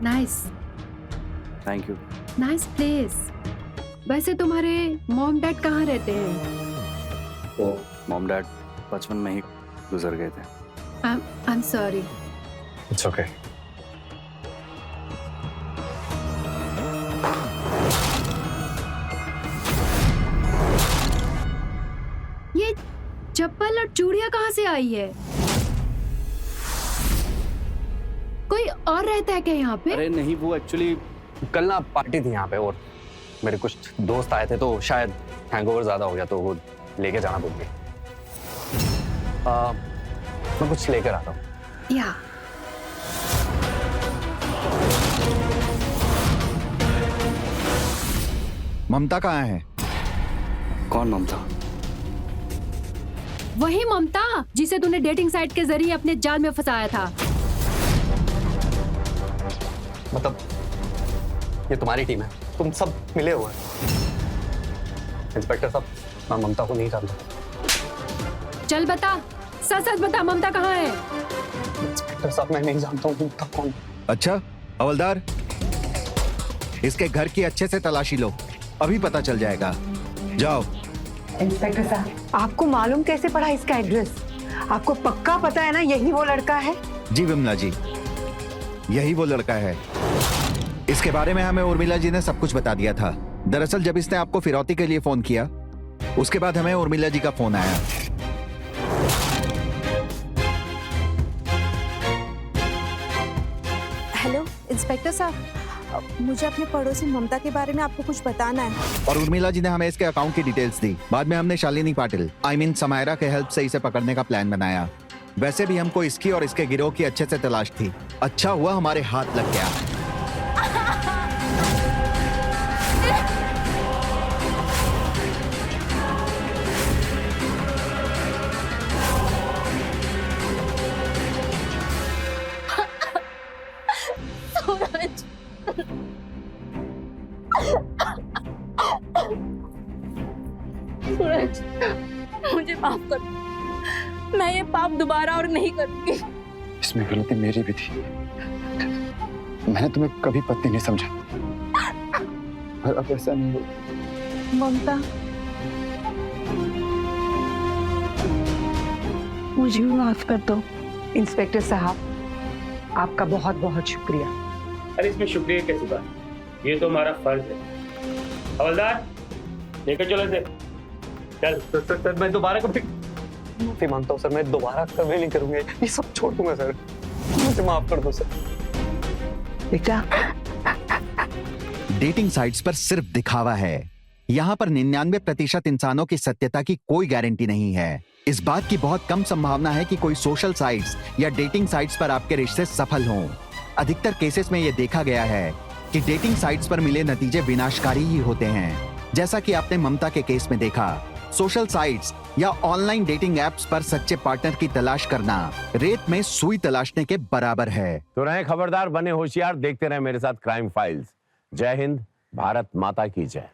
nice. Thank you. Nice place. वैसे तुम्हारे मॉम डैड कहाँ रहते हैं? ओ, मॉम डैड बचपन में ही गुजर गए थे। I'm sorry. It's okay. ये चप्पल और चूड़ियां कहाँ से आई है? कोई और रहता है क्या यहाँ पे? अरे नहीं, वो एक्चुअली कल ना पार्टी थी यहाँ पे और मेरे कुछ दोस्त आए थे, तो शायद हैंगओवर ज्यादा हो गया तो वो लेके जाना भूल गए। मैं कुछ लेकर आता हूँ। या। ममता कहाँ है? कौन ममता? वही ममता जिसे तूने डेटिंग साइट के जरिए अपने जाल में फंसाया था। मतलब ये तुम्हारी टीम है, तुम सब मिले हुए। इंस्पेक्टर साहब, मैं ममता को नहीं जानता। चल बता, सच सच बता, ममता कहाँ है? इंस्पेक्टर साहब मैं नहीं जानता हूँ ममता कौन। अच्छा हवलदार, इसके घर की अच्छे से तलाशी लो, अभी पता चल जाएगा। जाओ। इंस्पेक्टर साहब, आपको मालूम कैसे पड़ा इसका एड्रेस? आपको पक्का पता है ना यही वो लड़का है? जी विमला जी, यही वो लड़का है। इसके बारे में हमें उर्मिला जी ने सब कुछ बता दिया था। दरअसल जब इसने आपको फिरौती के लिए फोन किया, उसके बाद हमें उर्मिला जी का फोन आया। हेलो इंस्पेक्टर साहब, मुझे अपने पड़ोसी ममता के बारे में आपको कुछ बताना है। और उर्मिला जी ने हमें इसके अकाउंट की डिटेल्स दी। बाद में हमने शालिनी पाटिल समायरा के हेल्प से इसे पकड़ने का प्लान बनाया। वैसे भी हमको इसकी और इसके गिरोह की अच्छे से तलाश थी। अच्छा हुआ हमारे हाथ लग गया। सूरज, मुझे माफ कर, मैं ये पाप दोबारा और नहीं करूंगी। इसमें गलती मेरी भी थी, मैंने तुम्हें कभी पत्नी नहीं समझा। पर अब ऐसा नहीं हो। ममता, मुझे भी माफ कर दो। इंस्पेक्टर साहब, आपका बहुत बहुत शुक्रिया। अरे इसमें शुक्रिया कैसी बात, ये तो हमारा फर्ज है। हवलदार लेकर चलो इसे। चल। सर मैं दोबारा कभी माफी मांगता हूँ सर, मैं दोबारा कभी नहीं करूंगा, ये सब छोड़ दूंगा सर, मुझे माफ कर दो सर। बेटा, डेटिंग साइट्स पर सिर्फ दिखावा है। यहाँ पर 99% इंसानों की सत्यता की कोई गारंटी नहीं है। इस बात की बहुत कम संभावना है कि कोई सोशल साइट्स या डेटिंग साइट्स पर आपके रिश्ते सफल हों। अधिकतर केसेस में यह देखा गया है कि डेटिंग साइट्स पर मिले नतीजे विनाशकारी ही होते हैं। जैसा कि आपने ममता के केस में देखा, सोशल साइट्स या ऑनलाइन डेटिंग एप्स पर सच्चे पार्टनर की तलाश करना रेत में सुई तलाशने के बराबर है। तो रहे खबरदार, बने होशियार, देखते रहे मेरे साथ क्राइम फाइल्स। जय हिंद, भारत माता की जय।